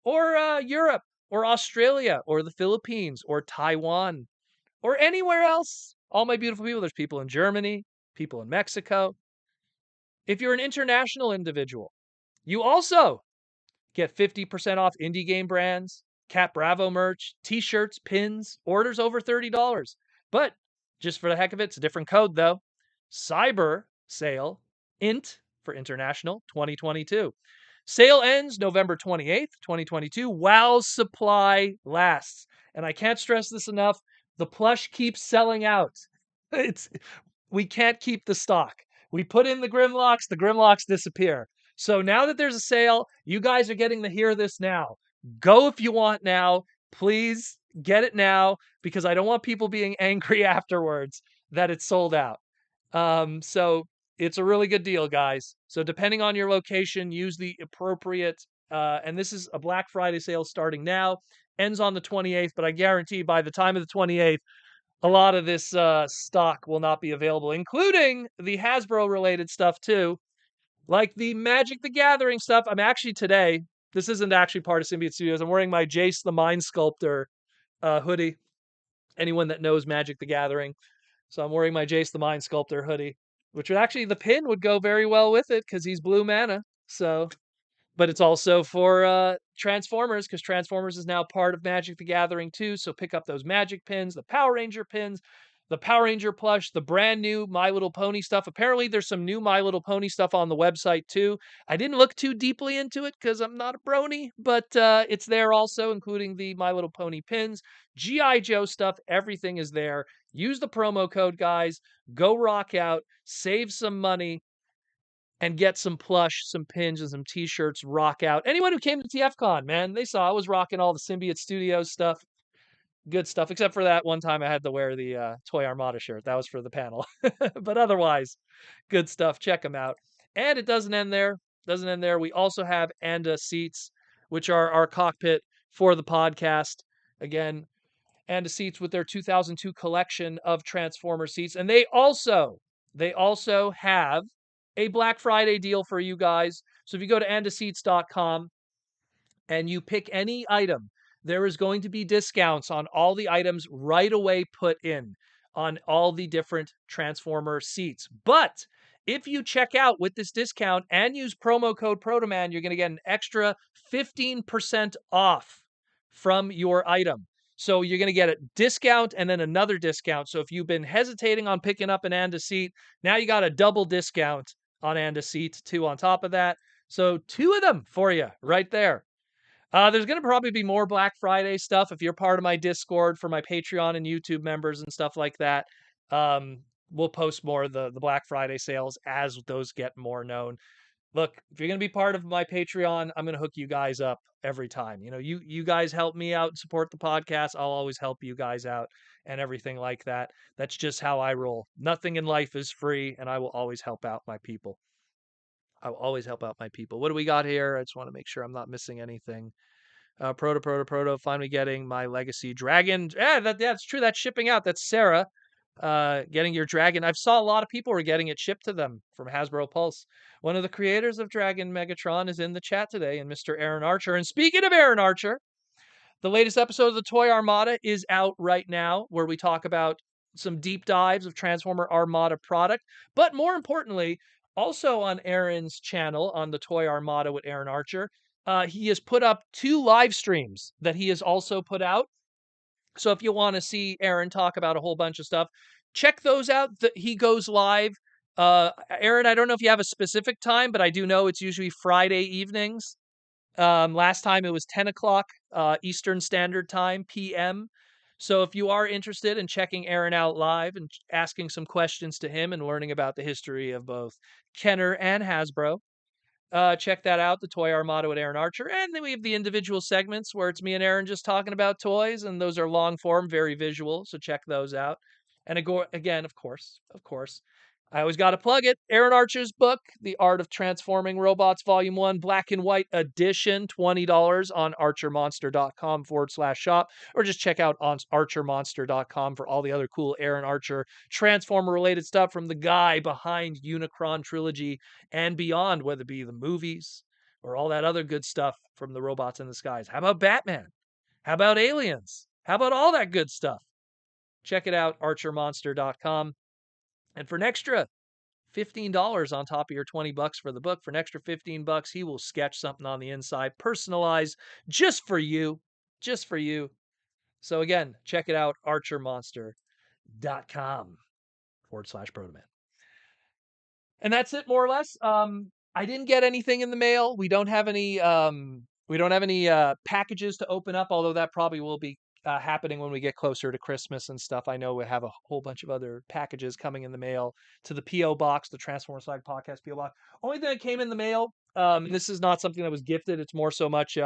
or Europe, or Australia, or the Philippines, or Taiwan, or anywhere else, all my beautiful people, there's people in Germany, people in Mexico. If you're an international individual, you also get 50% off indie game brands, Cat Bravo merch, t-shirts, pins, orders over $30. But just for the heck of it, it's a different code though. Cyber Sale, INT for international 2022. Sale ends November 28th, 2022, while supply lasts. And I can't stress this enough, the plush keeps selling out. We can't keep the stock. We put in the Grimlocks disappear. So now that there's a sale, you guys are getting to hear this now. Go if you want now. Please get it now because I don't want people being angry afterwards that it's sold out. So it's a really good deal, guys. So depending on your location, use the appropriate, and this is a Black Friday sale starting now, ends on the 28th, but I guarantee by the time of the 28th, a lot of this stock will not be available, including the Hasbro related stuff too, like the Magic the Gathering stuff. I'm actually today, this isn't actually part of Symbiote Studios. I'm wearing my Jace the Mind Sculptor hoodie. Anyone that knows Magic the Gathering. So I'm wearing my Jace the Mind Sculptor hoodie, which would actually, the pin would go very well with it because he's blue mana. So, but it's also for Transformers because Transformers is now part of Magic the Gathering too. So pick up those Magic pins, the Power Ranger pins, the Power Ranger plush, the brand new My Little Pony stuff. Apparently, there's some new My Little Pony stuff on the website too. I didn't look too deeply into it because I'm not a brony, but it's there also, including the My Little Pony pins, G.I. Joe stuff. Everything is there. Use the promo code, guys. Go rock out, save some money, and get some plush, some pins, and some t-shirts. Rock out. Anyone who came to TFCon, man, they saw I was rocking all the Symbiote Studios stuff. Good stuff, except for that one time I had to wear the Toy Armada shirt. That was for the panel. But otherwise, good stuff. Check them out. And it doesn't end there. Doesn't end there. We also have Anda seats, which are our cockpit for the podcast. Again, Anda seats with their 2002 collection of Transformer seats. And they also have a Black Friday deal for you guys. So if you go to andaseats.com and you pick any item, there is going to be discounts on all the items right away put in on all the different Transformer seats. But if you check out with this discount and use promo code Protoman, you're going to get an extra 15% off from your item. So you're going to get a discount and then another discount. So if you've been hesitating on picking up an Anda seat, now you got a double discount on Anda seats too on top of that. So two of them for you right there. There's going to probably be more Black Friday stuff if you're part of my Discord for my Patreon and YouTube members and stuff like that. Um, we'll post more of the Black Friday sales as those get more known. Look, if you're going to be part of my Patreon, I'm going to hook you guys up every time. You guys help me out and support the podcast. I'll always help you guys out and everything like that. That's just how I roll. Nothing in life is free, and I will always help out my people. I will always help out my people. What do we got here? I just want to make sure I'm not missing anything. Proto. Finally getting my legacy dragon. Yeah, that's true. That's shipping out. That's Sarah. Getting your dragon. I've saw a lot of people are getting it shipped to them from Hasbro Pulse. One of the creators of Dragon Megatron is in the chat today, and Mr. Aaron Archer. And speaking of Aaron Archer, the latest episode of the Toy Armada is out right now, where we talk about some deep dives of Transformer Armada product. But more importantly, also on Aaron's channel on the Toy Armada with Aaron Archer, he has put up 2 live streams that he has also put out. So if you want to see Aaron talk about a whole bunch of stuff, check those out. He goes live. Aaron, I don't know if you have a specific time, but I do know it's usually Friday evenings. Last time it was 10 o'clock Eastern Standard Time, PM. So if you are interested in checking Aaron out live and asking some questions to him and learning about the history of both Kenner and Hasbro, check that out, the Toy Armada with Aaron Archer. And then we have the individual segments where it's me and Aaron just talking about toys, and those are long form, very visual. So check those out. And again, of course, I always got to plug it. Aaron Archer's book, The Art of Transforming Robots, Volume 1, Black and White Edition, $20 on archermonster.com/shop, or just check out on archermonster.com for all the other cool Aaron Archer Transformer related stuff from the guy behind Unicron Trilogy and beyond, whether it be the movies or all that other good stuff from the Robots in the Skies. How about Batman? How about Aliens? How about all that good stuff? Check it out, archermonster.com. And for an extra $15 on top of your $20 for the book, for an extra $15, he will sketch something on the inside, personalized just for you. Just for you. So again, check it out, archermonster.com/Protoman. And that's it, more or less. I didn't get anything in the mail. We don't have any packages to open up, although that probably will be happening when we get closer to Christmas and stuff. I know we have a whole bunch of other packages coming in the mail to the P.O. Box, the Transformers Slag Podcast P.O. Box. Only thing that came in the mail, this is not something that was gifted. It's more so much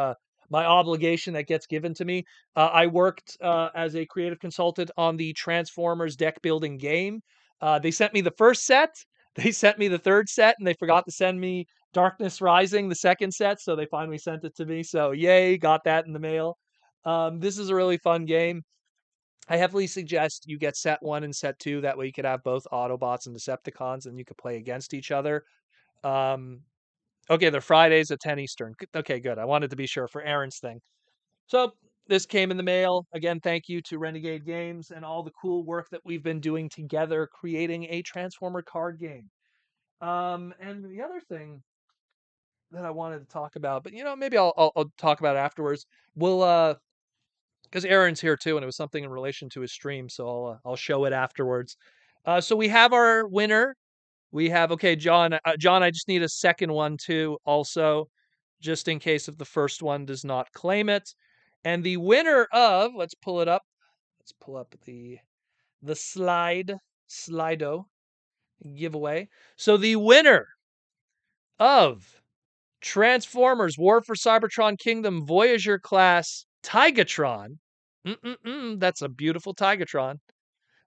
my obligation that gets given to me. I worked as a creative consultant on the Transformers deck building game. They sent me the first set. They sent me the third set, and they forgot to send me Darkness Rising, the second set, so they finally sent it to me. So yay, got that in the mail. This is a really fun game. I heavily suggest you get set 1 and set 2. That way you could have both Autobots and Decepticons, and you could play against each other. Okay, they're Fridays at 10 Eastern. Okay, good. I wanted to be sure for Aaron's thing. So this came in the mail. Again, thank you to Renegade Games and all the cool work that we've been doing together, creating a Transformer card game. And the other thing that I wanted to talk about, but maybe I'll talk about it afterwards. We'll because Aaron's here too, and it was something in relation to his stream, so I'll show it afterwards. So we have our winner. We have John. John, I just need a second one too, also, just in case if the first one does not claim it. And the winner of, let's pull it up. Let's pull up the Slido giveaway. So the winner of Transformers War for Cybertron Kingdom Voyager class Tigatron. That's a beautiful Tigatron.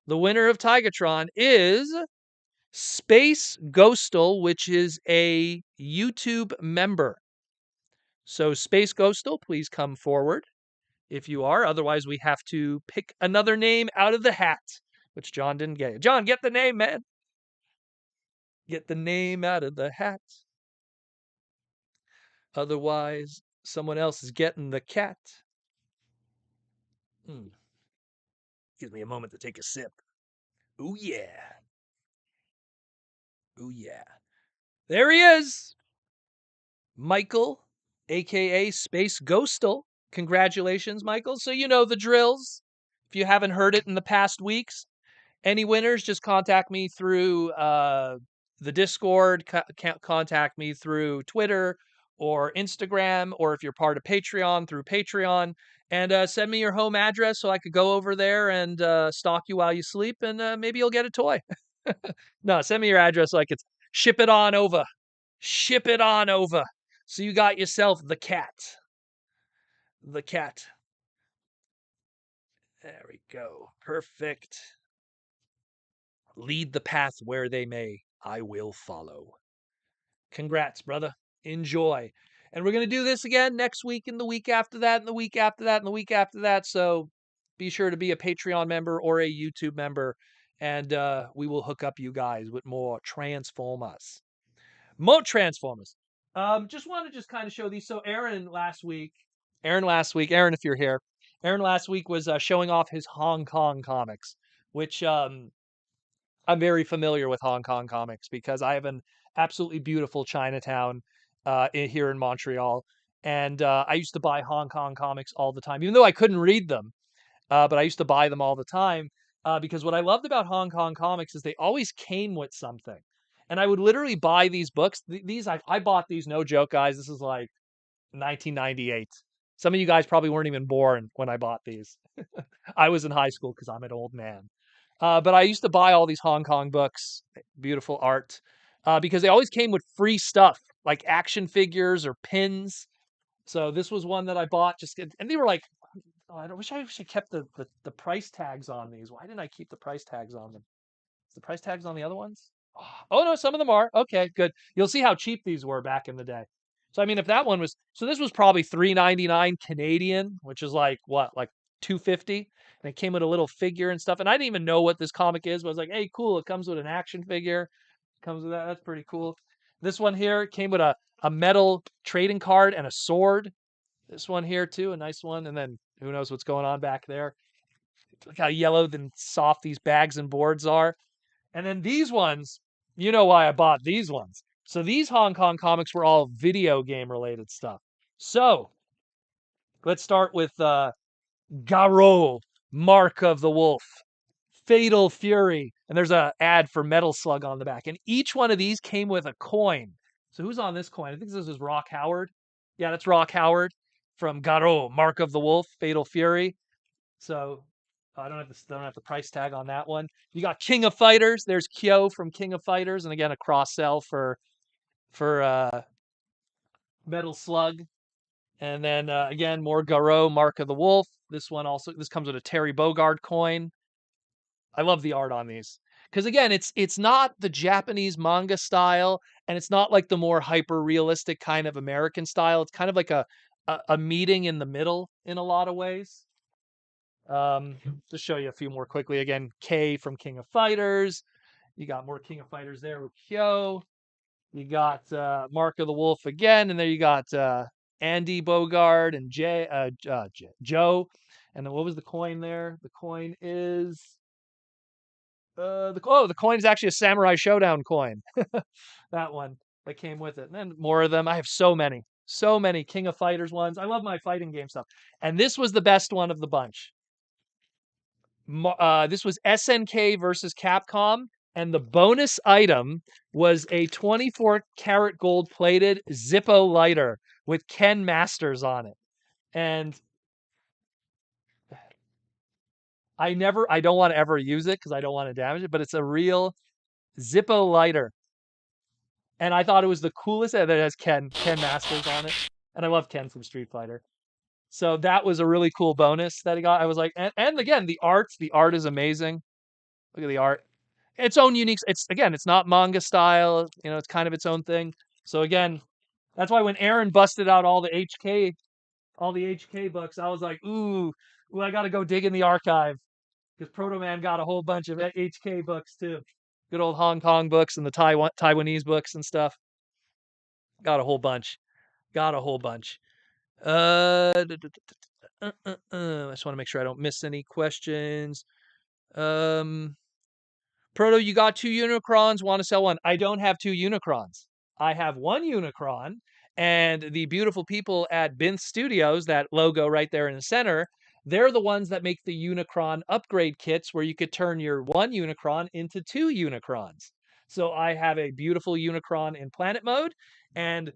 The winner of Tigatron is Space Ghostal, which is a YouTube member. So Space Ghostal, please come forward if you are. Otherwise, we have to pick another name out of the hat, which John didn't get. John, get the name, man. Get the name out of the hat. Otherwise, someone else is getting the cat. Gives me a moment to take a sip. Ooh, yeah. Ooh, yeah. There he is. Michael, a.k.a. Space Ghostal. Congratulations, Michael. So you know the drills. If you haven't heard it in the past weeks, any winners, just contact me through the Discord, contact me through Twitter, or Instagram, or if you're part of Patreon, through Patreon. And send me your home address so I could go over there and stalk you while you sleep, and maybe you'll get a toy. No, send me your address so I could ship it on over. Ship it on over. So you got yourself the cat. The cat. There we go. Perfect. Lead the path where they may. I will follow. Congrats, brother. Enjoy. And we're going to do this again next week and the week after that and the week after that and the week after that. So be sure to be a Patreon member or a YouTube member, and we will hook up you guys with more Transformers. More Transformers. Just want to just kind of show these. So Aaron last week, Aaron, if you're here, Aaron last week was showing off his Hong Kong comics, which I'm very familiar with Hong Kong comics because I have an absolutely beautiful Chinatown here in Montreal. And I used to buy Hong Kong comics all the time, even though I couldn't read them. But I used to buy them all the time because what I loved about Hong Kong comics is they always came with something. And I would literally buy these books. I bought these, no joke, guys. This is like 1998. Some of you guys probably weren't even born when I bought these. I was in high school because I'm an old man. But I used to buy all these Hong Kong books, beautiful art, because they always came with free stuff like action figures or pins. So this was one that I bought and they were like, oh, I wish I kept the price tags on these. Why didn't I keep the price tags on them? Is the price tags on the other ones? Oh no, some of them are. Okay, good. You'll see how cheap these were back in the day. So I mean, if that one was, so this was probably $3.99 Canadian, which is like what, like $2.50, and it came with a little figure and stuff. And I didn't even know what this comic is, but I was like, hey, cool. It comes with an action figure. Comes with that. That's pretty cool. This one here came with a metal trading card and a sword. This one here too, a nice one. And then who knows what's going on back there? Look how yellowed and soft these bags and boards are. And then these ones, you know why I bought these ones. So these Hong Kong comics were all video game related stuff. So let's start with Garo, Mark of the Wolf, Fatal Fury, and there's a ad for Metal Slug on the back. And each one of these came with a coin. So who's on this coin? I think this is Rock Howard. Yeah, that's Rock Howard from Garo, Mark of the Wolf, Fatal Fury. So I don't have the price tag on that one. You got King of Fighters. There's Kyo from King of Fighters, and again a cross sell for Metal Slug. And then again more Garo, Mark of the Wolf. This comes with a Terry Bogard coin. I love the art on these because again it's not the Japanese manga style, and it's not like the more hyper realistic kind of American style. It's kind of like a meeting in the middle in a lot of ways. Just show you a few more quickly. Again, K from King of Fighters. You got more King of Fighters there with Kyo. You got Mark of the Wolf again, and there you got Andy Bogard and Joe. And then what was the coin there? The coin is the coin is actually a Samurai Showdown coin. That one that came with it. And then more of them. I have so many King of Fighters ones. I love my fighting game stuff. And this was the best one of the bunch. This was SNK versus Capcom, and the bonus item was a 24 karat gold plated Zippo lighter with Ken Masters on it. And I don't want to ever use it because I don't want to damage it, but it's a real Zippo lighter. And I thought it was the coolest that it has Ken Masters on it. And I love Ken from Street Fighter. So that was a really cool bonus that he got. I was like, and again, the art is amazing. Look at the art. Its own unique. It's not manga style. You know, it's kind of its own thing. So again, that's why when Aaron busted out all the HK books, I was like, ooh, I got to go dig in the archive because Proto Man got a whole bunch of HK books too. Good old Hong Kong books and the Taiwanese books and stuff. Got a whole bunch. I just want to make sure I don't miss any questions. Proto, you got 2 Unicrons, want to sell one? I don't have 2 Unicrons. I have 1 Unicron, and the beautiful people at Binth Studios, that logo right there in the center, they're the ones that make the Unicron upgrade kits where you could turn your 1 Unicron into 2 Unicrons. So I have a beautiful Unicron in planet mode, and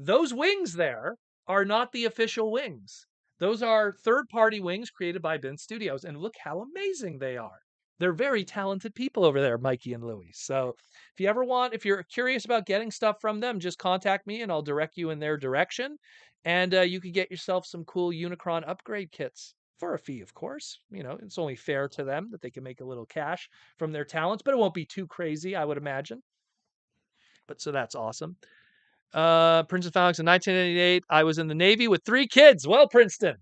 those wings there are not the official wings. Those are third-party wings created by Bin Studios, and look how amazing they are. They're very talented people over there, Mikey and Louie. So if you're curious about getting stuff from them, just contact me and I'll direct you in their direction. And you could get yourself some cool Unicron upgrade kits for a fee, of course. It's only fair to them that they can make a little cash from their talents, but it won't be too crazy, I would imagine. But so that's awesome. Princeton Fox in 1988. I was in the Navy with 3 kids. Well, Princeton,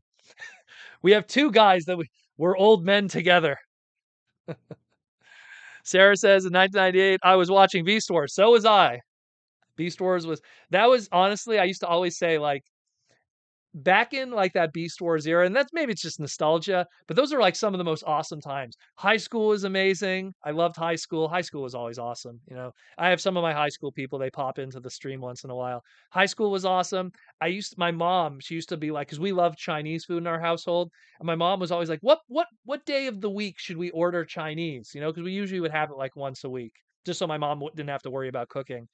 we have 2 guys that we're old men together. Sarah says in 1998, I was watching Beast Wars. So was I. Beast Wars that was honestly, I used to always say, like, back in like that Beast Wars era, and that's maybe it's just nostalgia, but those are like some of the most awesome times. High school was amazing. I loved high school. High school was always awesome. I have some of my high school people, they pop into the stream once in a while. High school was awesome. My mom, she used to be like, because we loved Chinese food in our household, and my mom was always like, what day of the week should we order Chinese? Because we usually would have it like once a week, just so my mom didn't have to worry about cooking.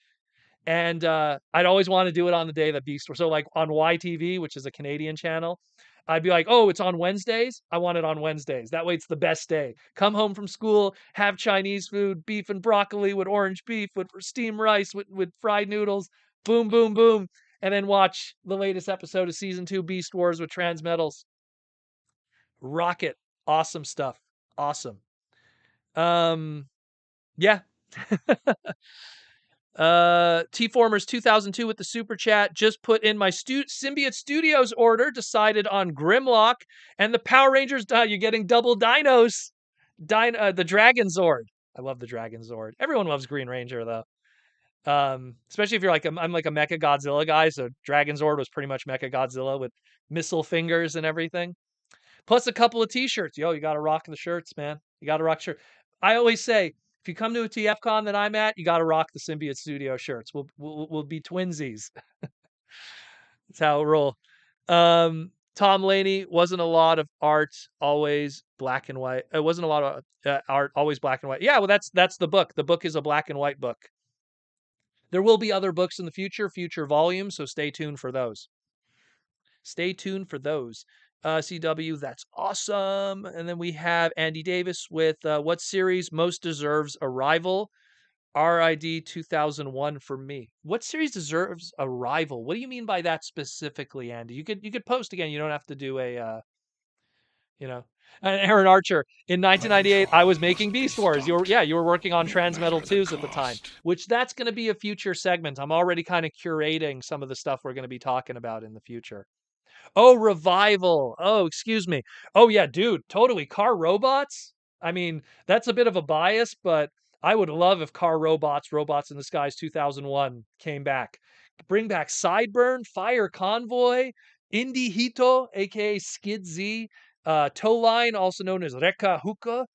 And I'd always want to do it on the day that Beast Wars. So like on YTV, which is a Canadian channel, I'd be like, oh, it's on Wednesdays. I want it on Wednesdays. That way it's the best day. Come home from school, have Chinese food, beef and broccoli with orange beef, with steamed rice, with fried noodles. Boom, boom, boom. And then watch the latest episode of season 2 Beast Wars with Transmetals. Rocket. Awesome stuff. Awesome. Yeah. T-Formers 2002 with the super chat. Just put in my Symbiote Studios order. Decided on Grimlock and the Power Rangers. You're getting double dinos. The Dragon Zord. I love the Dragon Zord. Everyone loves Green Ranger though. Especially if you're like I'm like a Mecha Godzilla guy. So Dragon Zord was pretty much Mecha Godzilla with missile fingers and everything. Plus a couple of T-shirts. Yo, you got to rock the shirts, man. You got to rock shirt. I always say, if you come to a TFCon that I'm at, you got to rock the Symbiote Studio shirts. We'll be twinsies. That's how it roll. Tom Laney, wasn't a lot of art, always black and white. It wasn't a lot of art, always black and white. Yeah, well, that's the book. The book is a black and white book. There will be other books in the future volumes, so stay tuned for those. Stay tuned for those. CW, that's awesome. And then we have Andy Davis with what series most deserves a rival? RID 2001 for me. What series deserves a rival? What do you mean by that specifically, Andy? You could post again. You don't have to do a And Aaron Archer, in 1998, I was making Beast Wars. You were working on Transmetal 2s at the time, which that's going to be a future segment. I'm already kind of curating some of the stuff we're going to be talking about in the future. Oh, Revival. Oh, excuse me. Oh, yeah, dude, totally. Car Robots? I mean, that's a bit of a bias, but I would love if Car Robots, Robots in the Skies 2001 came back. Bring back Sideburn, Fire Convoy, Indy Hito, aka Skid Z, Tow Line, also known as Reka Huka,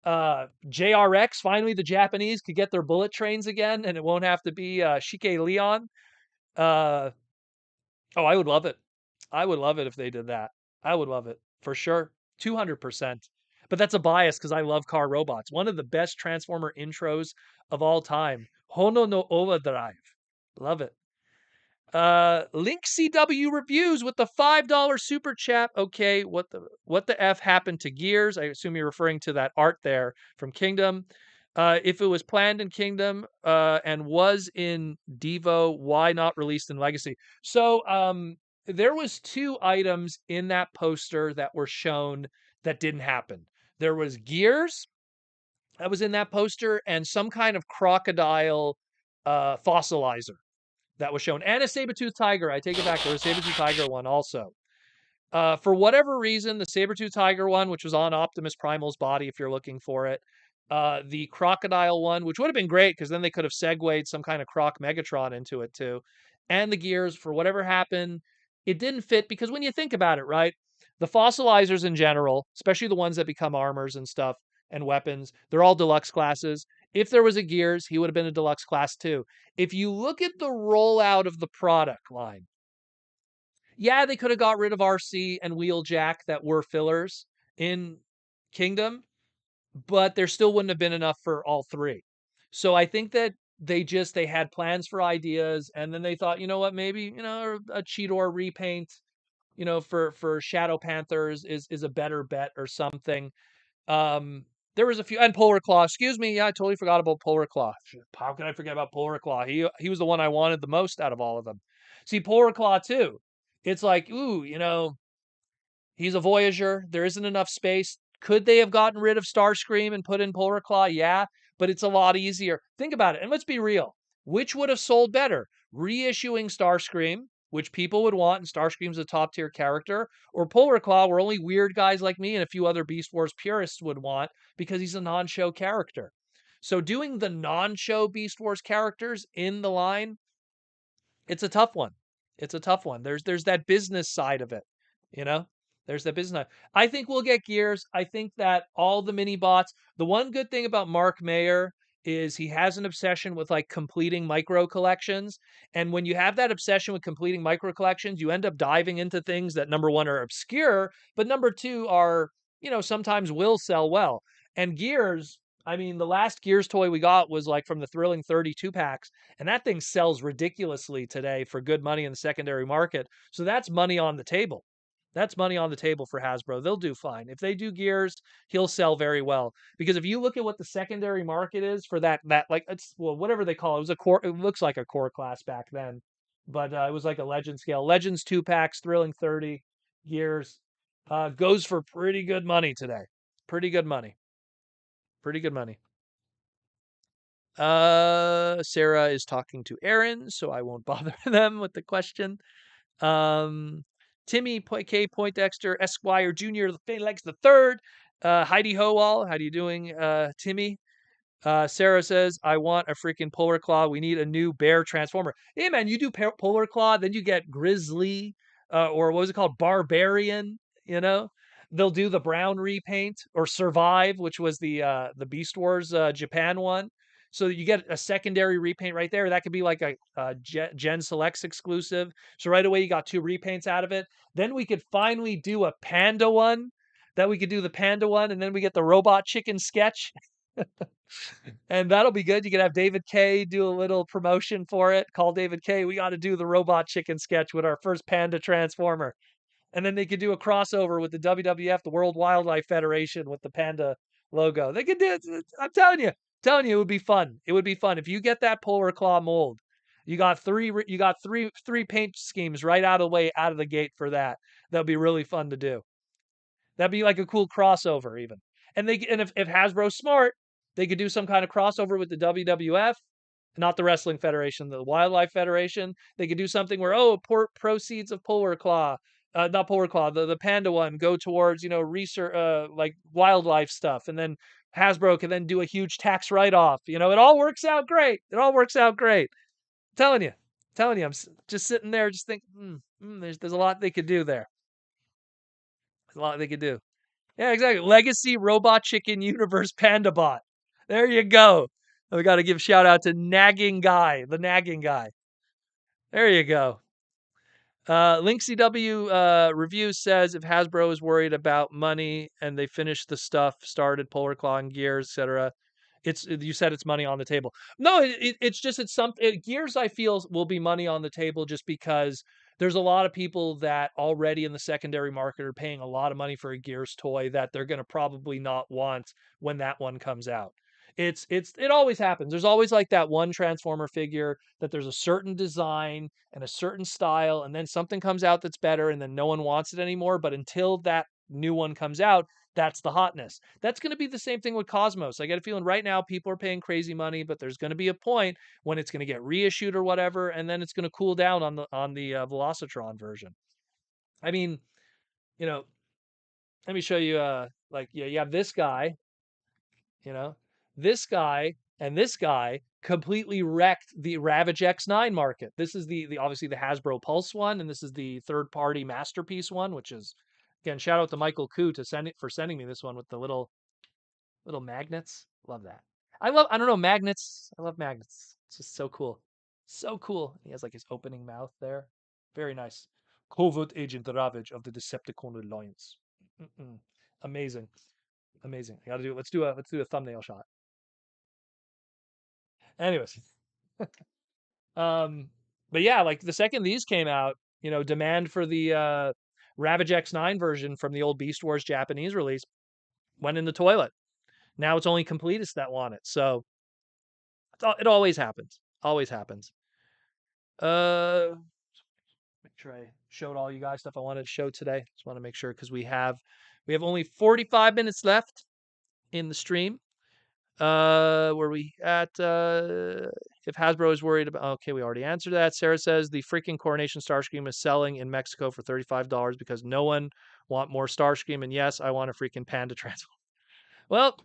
JRX. Finally, the Japanese could get their bullet trains again, and it won't have to be Shike Leon. Oh, I would love it. I would love it if they did that. I would love it for sure. 200%. But that's a bias because I love Car Robots. One of the best Transformer intros of all time. Hono no Overdrive. Love it. Link CW reviews with the $5 super chat. Okay, what the F happened to Gears? I assume you're referring to that art there from Kingdom. If it was planned in Kingdom and was in Devo, why not released in Legacy? So there was 2 items in that poster that were shown that didn't happen. There was Gears that was in that poster and some kind of crocodile fossilizer that was shown, and a saber-toothed tiger. I take it back. There was a saber-toothed tiger one also. For whatever reason, the saber-toothed tiger one, which was on Optimus Primal's body, if you're looking for it, the crocodile one, which would have been great because then they could have segued some kind of Croc Megatron into it too, and the Gears, for whatever happened, it didn't fit because when you think about it, right, the fossilizers in general, especially the ones that become armors and stuff and weapons, they're all deluxe classes. If there was a Gears, he would have been a deluxe class too. If you look at the rollout of the product line, yeah, they could have got rid of RC and Wheeljack that were fillers in Kingdom, but there still wouldn't have been enough for all 3. So I think that They had plans for ideas, and then they thought, you know what, maybe, a Cheetor repaint, for Shadow Panthers is a better bet or something. Um, there was a few, and Polar Claw. Excuse me, yeah, I totally forgot about Polar Claw. How could I forget about Polar Claw? He was the one I wanted the most out of all of them. See, Polar Claw too. It's like, ooh, he's a Voyager. There isn't enough space. Could they have gotten rid of Starscream and put in Polar Claw? Yeah, but it's a lot easier. Think about it, and let's be real. Which would have sold better? Reissuing Starscream, which people would want, and Starscream's a top tier character, or Polar Claw, where only weird guys like me and a few other Beast Wars purists would want because he's a non show character. So doing the non show Beast Wars characters in the line, it's a tough one. It's a tough one. There's that business side of it, you know? There's that business side. I think we'll get Gears. I think that all the mini bots, the one good thing about Mark Mayer is he has an obsession with like completing micro collections. And when you have that obsession with completing micro collections, you end up diving into things that number one are obscure, but number two are, sometimes will sell well. And Gears, I mean, the last Gears toy we got was like from the Thrilling 32 packs, and that thing sells ridiculously today for good money in the secondary market. So that's money on the table. That's money on the table for Hasbro. They'll do fine. If they do Gears, he'll sell very well. Because if you look at what the secondary market is for that like it's whatever they call it, it was a core. It looks like a core class back then, but it was like a legend scale. Legends 2 packs, Thrilling 30, Gears, goes for pretty good money today. Pretty good money. Pretty good money. Sarah is talking to Aaron, so I won't bother them with the question. Timmy K. Poindexter Esquire Jr. Legs the third. Heidi Howall, how do you doing, Timmy? Sarah says, I want a freaking Polar Claw. We need a new bear transformer. Hey, man, you do Polar Claw, then you get Grizzly, or what was it called? Barbarian, you know? They'll do the brown repaint or Survive, which was the Beast Wars Japan one. So you get a secondary repaint right there. That could be like a Gen Selects exclusive. So right away you got 2 repaints out of it. Then we could finally do a panda one. That we could do the panda one, and then we get the robot chicken sketch. And that'll be good. You can have David K do a little promotion for it. Call David K. We got to do the robot chicken sketch with our first panda transformer. And then they could do a crossover with the WWF, the World Wildlife Federation, with the panda logo. They could do it. I'm telling you, it would be fun. It would be fun if you get that Polar Claw mold. You got three paint schemes right out of the way, out of the gate for that. That'd be really fun to do. That'd be like a cool crossover, even. And if Hasbro's smart, they could do some kind of crossover with the WWF, not the Wrestling Federation, the Wildlife Federation. They could do something where, proceeds of Polar Claw, not Polar Claw, the Panda one, go towards, research, like wildlife stuff, and then Hasbro can then do a huge tax write-off. It all works out great. It all works out great. I'm telling you, just sitting there, just thinking, there's a lot they could do there. There's a lot they could do. Yeah, exactly. Legacy Robot Chicken Universe Panda Bot. There you go. We got to give shout out to Nagging Guy, the Nagging Guy. There you go. Link CW review says if Hasbro is worried about money and they finished the stuff, started Polar Claw and Gears, etc., you said it's money on the table. No, it's something. Gears, I feel, will be money on the table just because there's a lot of people that already in the secondary market are paying a lot of money for a Gears toy that they're going to probably not want when that one comes out. It always happens. There's always like that one Transformer figure that there's a certain design and a certain style, and then something comes out that's better, and then no one wants it anymore. But until that new one comes out, that's the hotness. That's going to be the same thing with Cosmos. I get a feeling right now people are paying crazy money, but there's going to be a point when it's going to get reissued or whatever, and then it's going to cool down on the Velocitron version. I mean, you know, let me show you. You have this guy. You know, this guy and this guy completely wrecked the Ravage X9 market. This is the obviously the Hasbro Pulse one, and this is the third party masterpiece one, which is, again, shout out to Michael Koo for sending me this one with the little magnets. Love that. I don't know, magnets. I love magnets. It's just so cool. So cool. He has like his opening mouth there. Very nice. Covert Agent Ravage of the Decepticon Alliance. Mm-mm. Amazing. Amazing. I gotta do. Let's do a thumbnail shot. Anyways, But yeah, like the second these came out, demand for the Ravage X9 version from the old Beast Wars Japanese release went in the toilet. Now it's only completists that want it. So it always happens. Always happens. Make sure I showed all you guys stuff I wanted to show today. Just want to make sure because we have only 45 minutes left in the stream. Where we at? If Hasbro is worried about, okay, we already answered that. Sarah says the freaking Coronation Starscream is selling in Mexico for $35 because no one want more Starscream, and yes, I want a freaking Panda transform. Well,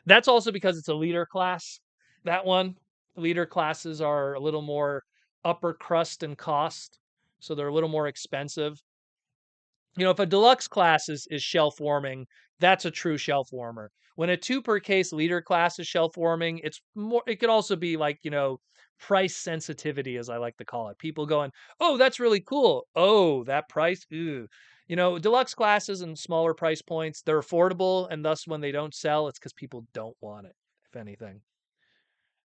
that's also because it's a leader class. That one, leader classes are a little more upper crust and cost, so they're a little more expensive. If a deluxe class is shelf warming, that's a true shelf warmer. When a 2 per case leader class is shelf warming, it could also be like, price sensitivity, as I like to call it. People going, "Oh, that's really cool. Oh, that price. Ooh." Deluxe classes and smaller price points, they're affordable, and thus when they don't sell, it's because people don't want it, if anything.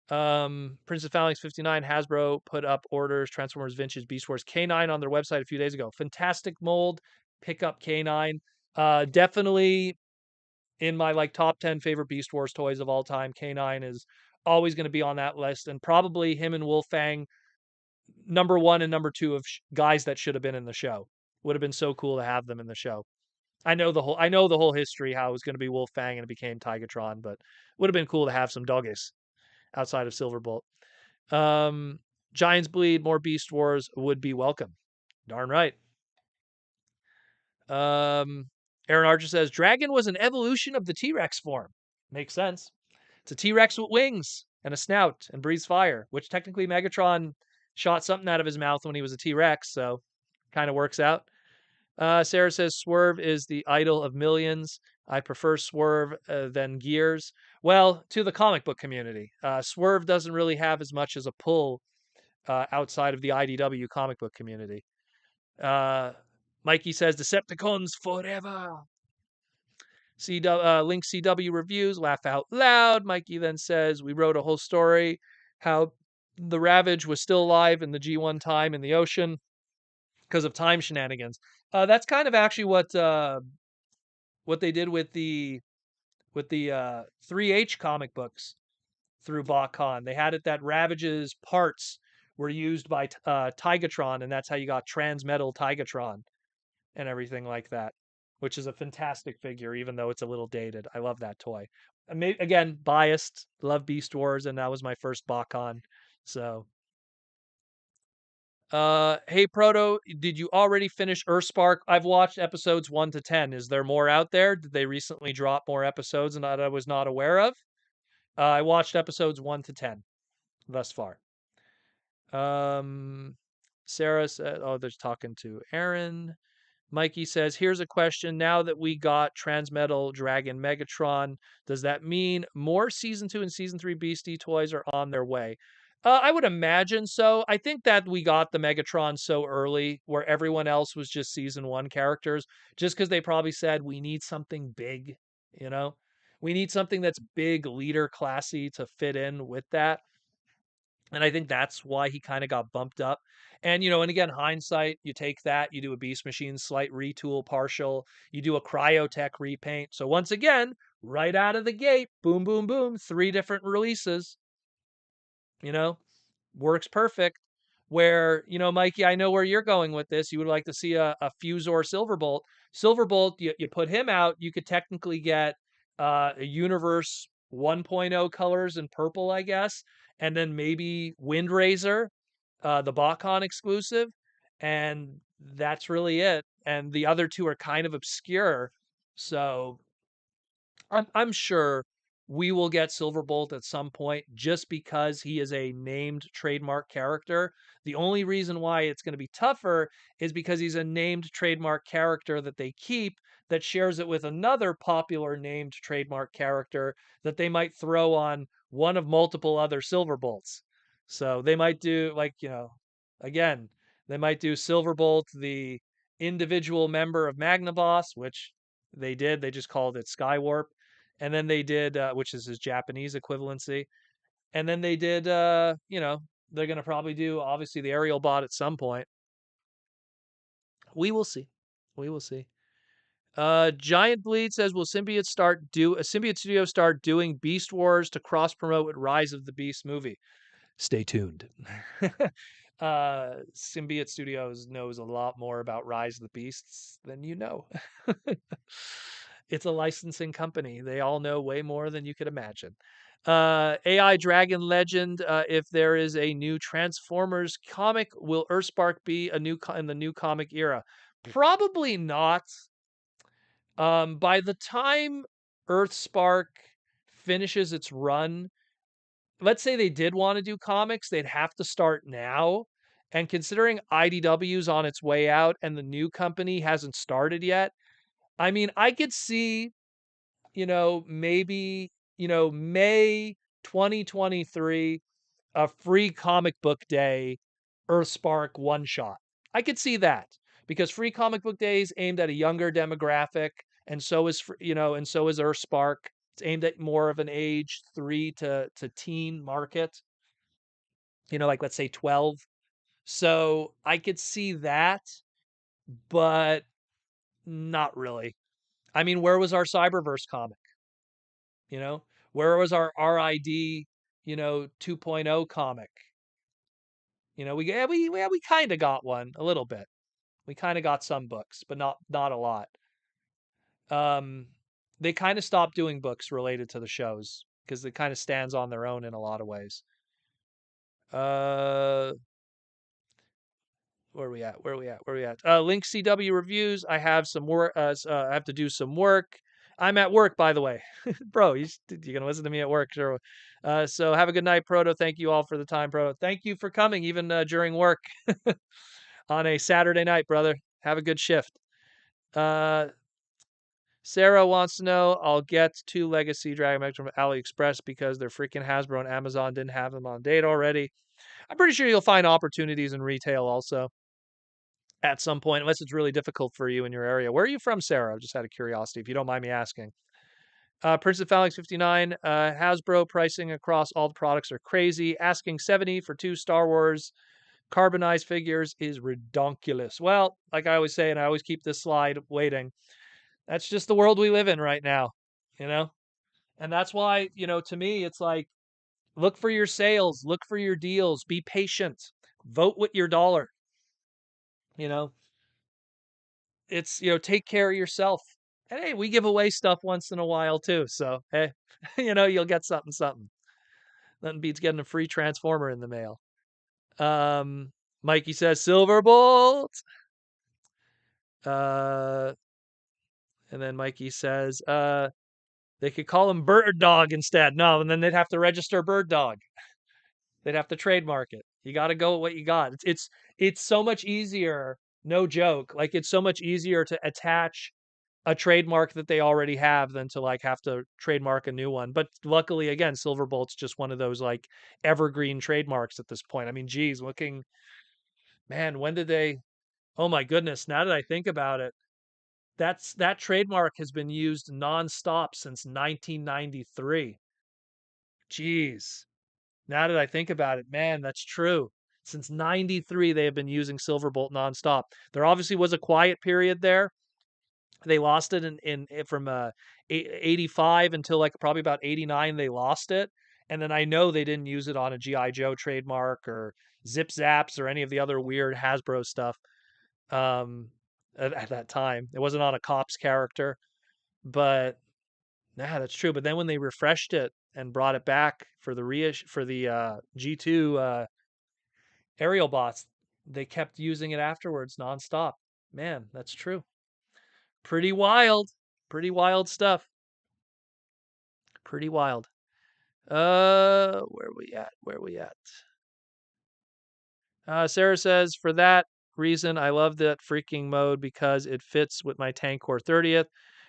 Princess Phalanx 59, Hasbro put up orders, Transformers Vintage Beast Wars K9 on their website a few days ago. Fantastic mold, pick up K9. Definitely in my like top 10 favorite Beast Wars toys of all time. K9 is always going to be on that list, and probably him and Wolfang, number 1 and number 2 of guys that should have been in the show. Would have been so cool to have them in the show. I know the whole history, how it was going to be Wolfang and it became Tigatron, but would have been cool to have some doggies outside of Silverbolt. Giants Bleed, more Beast Wars would be welcome. Darn right. Aaron Archer says Dragon was an evolution of the T-Rex form. Makes sense. It's a T-Rex with wings and a snout and breathes fire, which technically Megatron shot something out of his mouth when he was a T-Rex, so kind of works out. Sarah says Swerve is the idol of millions. I prefer Swerve than Gears. Well, to the comic book community, Swerve doesn't really have as much as a pull outside of the IDW comic book community. Mikey says Decepticons forever. Link CW reviews, laugh out loud. Mikey then says, we wrote a whole story how the Ravage was still alive in the G1 time in the ocean because of time shenanigans. That's kind of actually what they did with the 3H comic books through BotCon. They had it that Ravage's parts were used by Tigatron, and that's how you got Transmetal Tigatron and everything like that, which is a fantastic figure, even though it's a little dated. I love that toy. Again, biased, love Beast Wars, and that was my first BotCon. So, hey Proto, did you already finish Earthspark? I've watched episodes 1 to 10. Is there more out there? Did they recently drop more episodes and that I was not aware of? I watched episodes 1 to 10 thus far. Sarah said, oh, they're talking to Aaron. Mikey says, here's a question. Now that we got Transmetal Dragon Megatron, does that mean more Season 2 and Season 3 Beastie toys are on their way? I would imagine so. I think that we got the Megatron so early where everyone else was just Season 1 characters, just because they probably said, we need something big, you know? We need something that's big, leader, classy to fit in with that. And I think that's why he kind of got bumped up. And again, hindsight, you take that, you do a Beast Machine slight retool partial, you do a Cryotech repaint. So once again, right out of the gate, boom, boom, boom, 3 different releases, works perfect. Where, Mikey, I know where you're going with this. You would like to see a Fusor Silverbolt. Silverbolt, you put him out, you could technically get a Universe 1.0 colors in purple, I guess, and then maybe Windrazor, the BotCon exclusive, and that's really it. And the other 2 are kind of obscure, so I'm sure we will get Silverbolt at some point just because he is a named trademark character. The only reason why it's going to be tougher is because he's a named trademark character that they keep that shares it with another popular named trademark character that they might throw on one of multiple other Silverbolts. So they might do again, they might do Silverbolt, the individual member of Magnaboss, which they did. They just called it Skywarp. And then they did, which is his Japanese equivalency. And then they did, They're going to probably do, obviously, the aerial bot at some point. We will see. We will see. Giant Bleed says, will Symbiote Studio start doing Beast Wars to cross promote with Rise of the Beast movie? Stay tuned. Symbiote Studios knows a lot more about Rise of the Beasts than you know. It's a licensing company. They all know way more than you could imagine. AI Dragon Legend, if there is a new Transformers comic, will Earthspark be a new in the new comic era? Probably not. By the time Earthspark finishes its run, let's say they did want to do comics, they'd have to start now. And considering IDW's on its way out and the new company hasn't started yet, I mean, I could see, maybe, May 2023, a free comic book day, Earthspark one shot. I could see that because free comic book days aimed at a younger demographic, and so is and so is Earthspark. It's aimed at more of an age 3 to teen market. Like let's say 12. So I could see that, but not really. I mean, where was our Cyberverse comic? Where was our RID, 2.0 comic? We kind of got one a little bit. We kind of got some books, but not a lot. They kind of stopped doing books related to the shows because it kind of stands on their own in a lot of ways. Where are we at? Link CW reviews. I have some work. I have to do some work. I'm at work, by the way. Bro, you're going to listen to me at work. Sure. So have a good night, Proto. Thank you all for the time, Proto. Thank you for coming, even during work on a Saturday night, brother. Have a good shift. Sarah wants to know, I'll get 2 Legacy Dragon Mechs from AliExpress because they're freaking Hasbro and Amazon didn't have them on date already. I'm pretty sure you'll find opportunities in retail also at some point, unless it's really difficult for you in your area. Where are you from, Sarah? Just out of curiosity, if you don't mind me asking. Prince of Phalanx 59, Hasbro pricing across all the products are crazy. Asking $70 for 2 Star Wars carbonized figures is redonkulous. Well, like I always say, and I always keep this slide waiting, that's just the world we live in right now, And that's why, to me, it's like, look for your sales, look for your deals, be patient, vote with your dollar. It's, take care of yourself. And hey, we give away stuff once in a while too. So, hey, you'll get something. Nothing beats getting a free Transformer in the mail. Mikey says Silverbolt. And then Mikey says, they could call him Bird Dog instead. No, and then they'd have to register Bird Dog. They'd have to trademark it. You got to go with what you got. It's so much easier. No joke. Like it's so much easier to attach a trademark that they already have than to like have to trademark a new one. But luckily, again, Silverbolt's just one of those like evergreen trademarks at this point. I mean, geez, man, when did they? Oh my goodness! Now that I think about it, that trademark has been used nonstop since 1993. Jeez. Now that I think about it, man, that's true. Since 93, they have been using Silverbolt nonstop. There obviously was a quiet period there. They lost it from 85 until like probably about 89. They lost it. And then I know they didn't use it on a G.I. Joe trademark or Zip Zaps or any of the other weird Hasbro stuff at that time. It wasn't on a Cops character. But yeah, that's true. But then when they refreshed it and brought it back for the G2 aerial bots, they kept using it afterwards nonstop. Man, that's true. Pretty wild. Pretty wild stuff. Pretty wild. Where are we at? Sarah says, for that reason, I love that freaking mode because it fits with my Tank Core 30th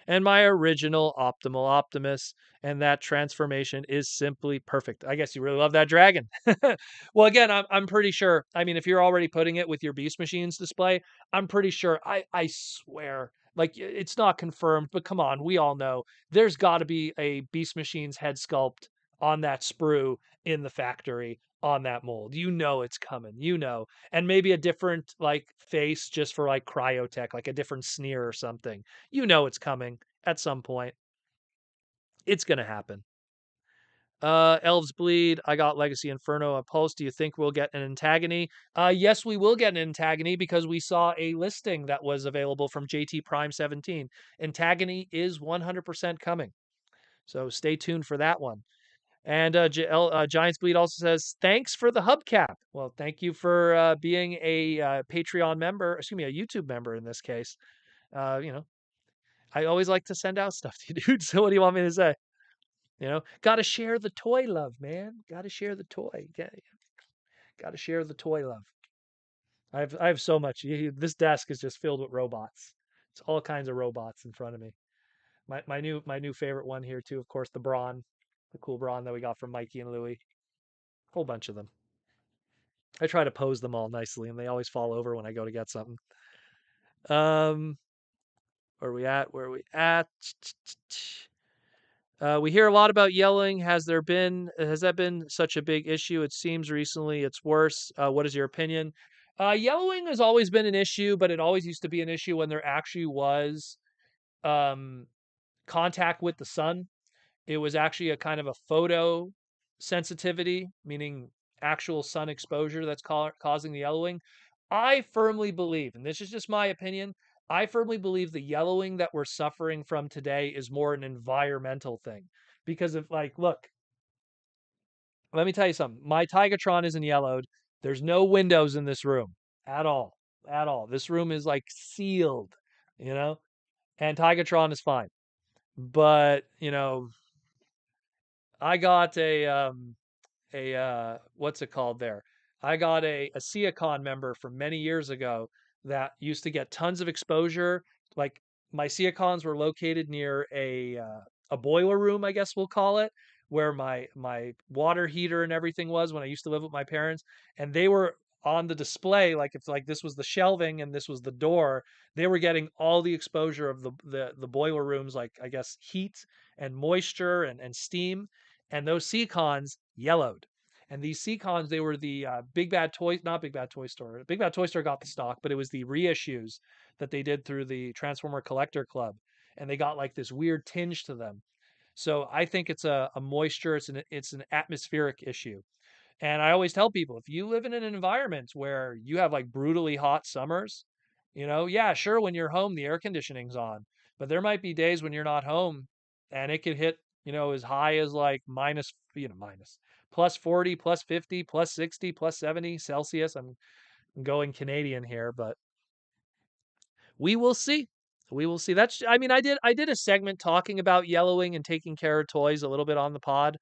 and my original Optimal Optimus, and that transformation is simply perfect. I guess you really love that dragon. Well, again, I'm pretty sure. I mean, if you're already putting it with your Beast Machines display, I'm pretty sure. I swear, like it's not confirmed, but come on, we all know there's got to be a Beast Machines head sculpt on that sprue in the factory. on that mold. You know it's coming. You know. And maybe a different like face just for like cryotech, like a different sneer or something. You know it's coming at some point. It's gonna happen. Elves Bleed. I got Legacy Inferno a Pulse. Do you think we'll get an antagony? Yes, we will get an antagony because we saw a listing that was available from JT Prime 17. Antagony is 100% coming. So stay tuned for that one. And Giants Bleed also says, thanks for the hubcap. Well, thank you for being a Patreon member, excuse me, a YouTube member in this case. You know, I always like to send out stuff to you, dude. So what do you want me to say? You know, got to share the toy love, man. Got to share the toy. Got to share the toy love. I have so much. This desk is just filled with robots. It's all kinds of robots in front of me. My new favorite one here too, of course, the Brawn, the cool Brawn that we got from Mikey and Louie. Whole bunch of them. I try to pose them all nicely, and they always fall over when I go to get something. Um, where are we at? Where are we at? We hear a lot about yelling. Has that been such a big issue? It seems recently it's worse. What is your opinion? Yellowing has always been an issue, but it always used to be an issue when there actually was um, contact with the sun. It was actually a kind of a photo sensitivity, meaning actual sun exposure that's causing the yellowing. I firmly believe, and this is just my opinion, I firmly believe the yellowing that we're suffering from today is more an environmental thing. Because if, like, look, let me tell you something. My Tigatron isn't yellowed. There's no windows in this room at all. At all. This room is like sealed, you know? And Tigatron is fine. But, I got a what's it called there? I got a Seacon member from many years ago that used to get tons of exposure. Like my Seacons were located near a boiler room, I guess we'll call it, where my water heater and everything was when I used to live with my parents, and they were on the display like if like this was the shelving and this was the door. They were getting all the exposure of the boiler rooms, like I guess heat and moisture and steam, and those Seacons yellowed. And these Seacons, they were the Big Bad Toy, not Big Bad Toy Store. Big Bad Toy Store got the stock, but it was the reissues that they did through the Transformer Collector Club, and they got like this weird tinge to them. So I think it's a moisture, it's an atmospheric issue. And I always tell people, if you live in an environment where you have like brutally hot summers, yeah, sure, when you're home, the air conditioning's on, but there might be days when you're not home and it could hit, as high as like minus plus 40, plus 50, plus 60, plus 70 Celsius. I'm going Canadian here, but we will see. We will see. I mean, I did a segment talking about yellowing and taking care of toys a little bit on the pod.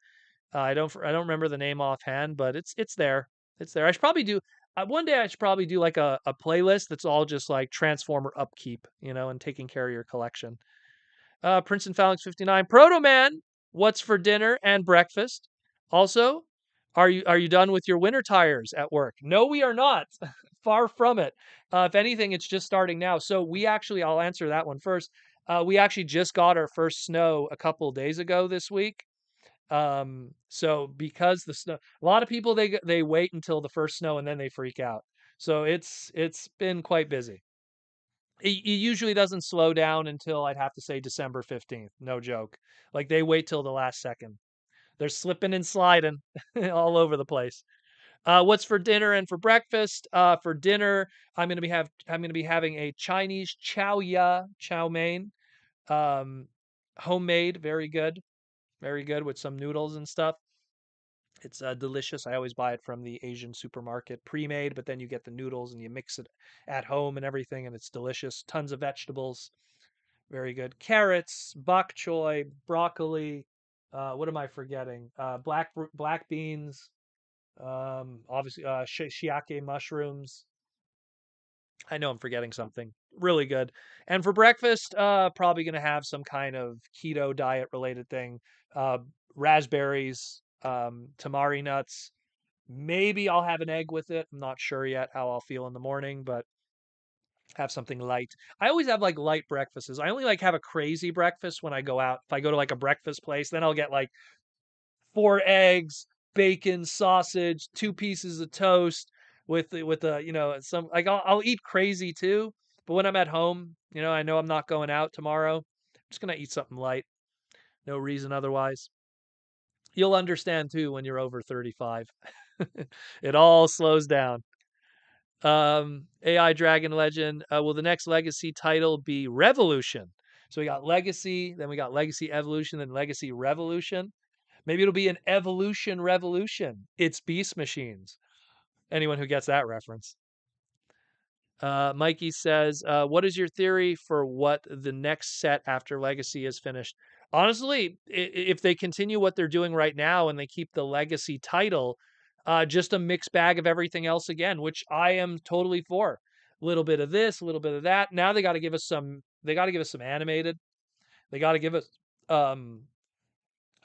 I don't remember the name offhand, but it's there. It's there. I should probably do one day. I should probably do like a playlist that's all just like Transformer upkeep, and taking care of your collection. Princeton Phalanx 59, Proto Man. What's for dinner and breakfast? Also, are you done with your winter tires at work? No, we are not. Far from it. If anything, it's just starting now. So I'll answer that one first. We actually just got our first snow a couple days ago this week. So because the snow, a lot of people they wait until the first snow and then they freak out. So it's been quite busy. It usually doesn't slow down until I'd have to say December 15th. No joke. Like they wait till the last second. They're slipping and sliding all over the place. What's for dinner and for breakfast? For dinner, I'm gonna be having a Chinese chow mein, um, homemade, very good with some noodles and stuff. It's delicious. I always buy it from the Asian supermarket, pre-made, but then you get the noodles and you mix it at home and everything, and it's delicious. Tons of vegetables, very good. Carrots, bok choy, broccoli. What am I forgetting? Black beans. Obviously, shiake mushrooms. I know I'm forgetting something. Really good. And for breakfast, probably gonna have some kind of keto diet related thing. Uh, Raspberries, tamari nuts. Maybe I'll have an egg with it. I'm not sure yet how I'll feel in the morning, but have something light. I always have like light breakfasts. I only like have a crazy breakfast when I go out. If I go to like a breakfast place, then I'll get like 4 eggs, bacon, sausage, 2 pieces of toast with a, some like I'll eat crazy too, but when I'm at home, I know I'm not going out tomorrow. I'm just gonna eat something light. No reason otherwise. You'll understand too when you're over 35. It all slows down. AI Dragon Legend. Will the next Legacy title be Revolution? So we got Legacy, then we got Legacy Evolution, then Legacy Revolution. Maybe it'll be an Evolution Revolution. It's Beast Machines. Anyone who gets that reference. Mikey says, what is your theory for what the next set after Legacy is finished? Honestly, if they continue what they're doing right now and they keep the Legacy title, just a mixed bag of everything else again, which I am totally for. A little bit of this, a little bit of that. Now they got to give us some. They got to give us some animated. They got to give us some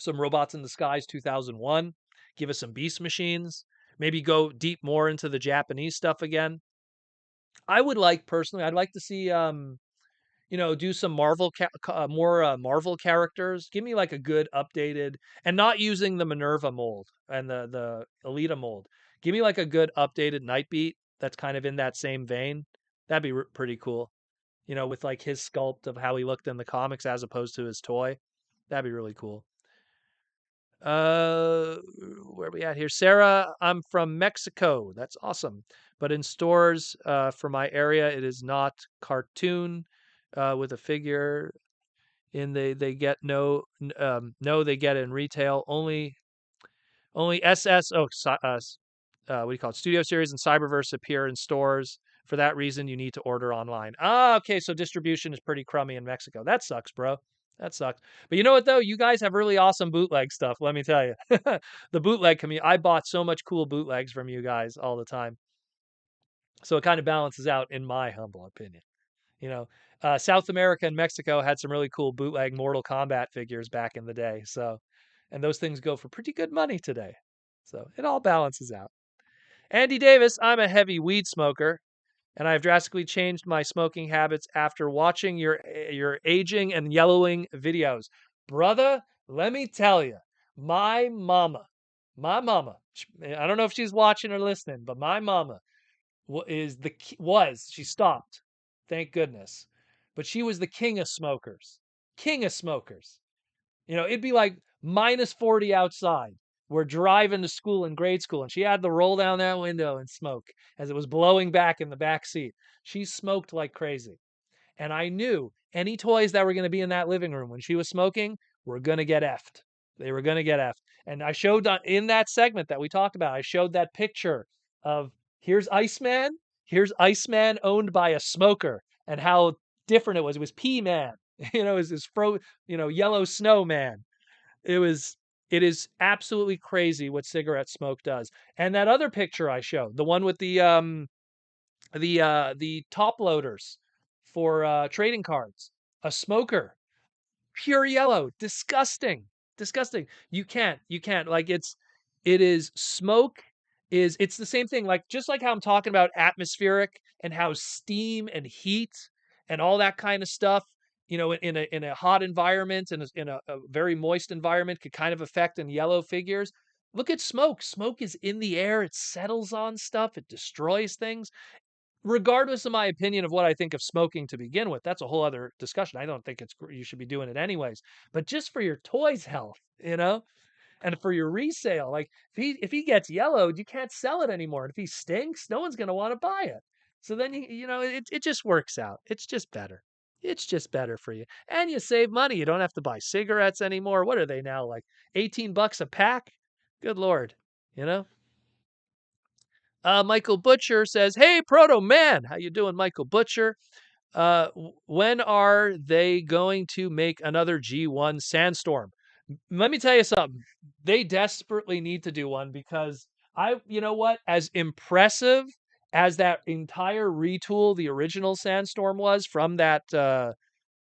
Robots in Disguise 2001. Give us some Beast Machines. Maybe go deep more into the Japanese stuff again. I would like personally. I'd like to see do some more Marvel characters. Give me like a good updated, and not using the Minerva mold and the Alita mold. Give me like a good updated Nightbeat that's kind of in that same vein. That'd be pretty cool. With like his sculpt of how he looked in the comics as opposed to his toy. That'd be really cool. Where are we at here? Sarah, I'm from Mexico. That's awesome. But in stores for my area, it is not cartoon with a figure. They get no, they get in retail only SS. What do you call it? Studio Series and Cyberverse appear in stores. For that reason, you need to order online. Okay. So distribution is pretty crummy in Mexico. That sucks, bro. That sucks. But you know what, though? You guys have really awesome bootleg stuff, let me tell you. The bootleg community, I bought so much cool bootlegs from you guys all the time. So it kind of balances out, in my humble opinion. South America and Mexico had some really cool bootleg Mortal Kombat figures back in the day. So, and those things go for pretty good money today. So it all balances out. Andy Davis, I'm a heavy weed smoker, and I've drastically changed my smoking habits after watching your aging and yellowing videos. Brother, let me tell you, my mama, I don't know if she's watching or listening, but my mama she stopped, thank goodness, but she was the king of smokers. King of smokers. It'd be like minus 40 outside. We're driving to school in grade school, and she had to roll down that window and smoke as it was blowing back in the back seat. She smoked like crazy. And I knew any toys that were going to be in that living room when she was smoking were going to get effed. They were going to get effed. And I showed in that segment that we talked about, I showed that picture of here's Iceman owned by a smoker, and how different it was. It was P-Man, it was this yellow snowman. It is absolutely crazy what cigarette smoke does. And that other picture I showed, the one with the top loaders for trading cards, a smoker, pure yellow, disgusting. You can't like it is smoke it's the same thing, like just like how I'm talking about atmospheric and how steam and heat and all that kind of stuff, in a hot environment and in a very moist environment could kind of affect in yellow figures. Look at smoke. Smoke is in the air. It settles on stuff. It destroys things. Regardless of my opinion of what I think of smoking to begin with, that's a whole other discussion. I don't think you should be doing it anyways. But just for your toys' health, and for your resale, like if he gets yellowed, you can't sell it anymore. And if he stinks, no one's going to want to buy it. So then it just works out. It's just better. It's just better for you, and you save money. You don't have to buy cigarettes anymore. What are they now, like $18 a pack? Good Lord, you know. Michael Butcher says, "Hey, Proto Man, how you doing, Michael Butcher? When are they going to make another G1 Sandstorm?" Let me tell you something. They desperately need to do one, because you know what? As impressive as that entire retool, the original Sandstorm was from that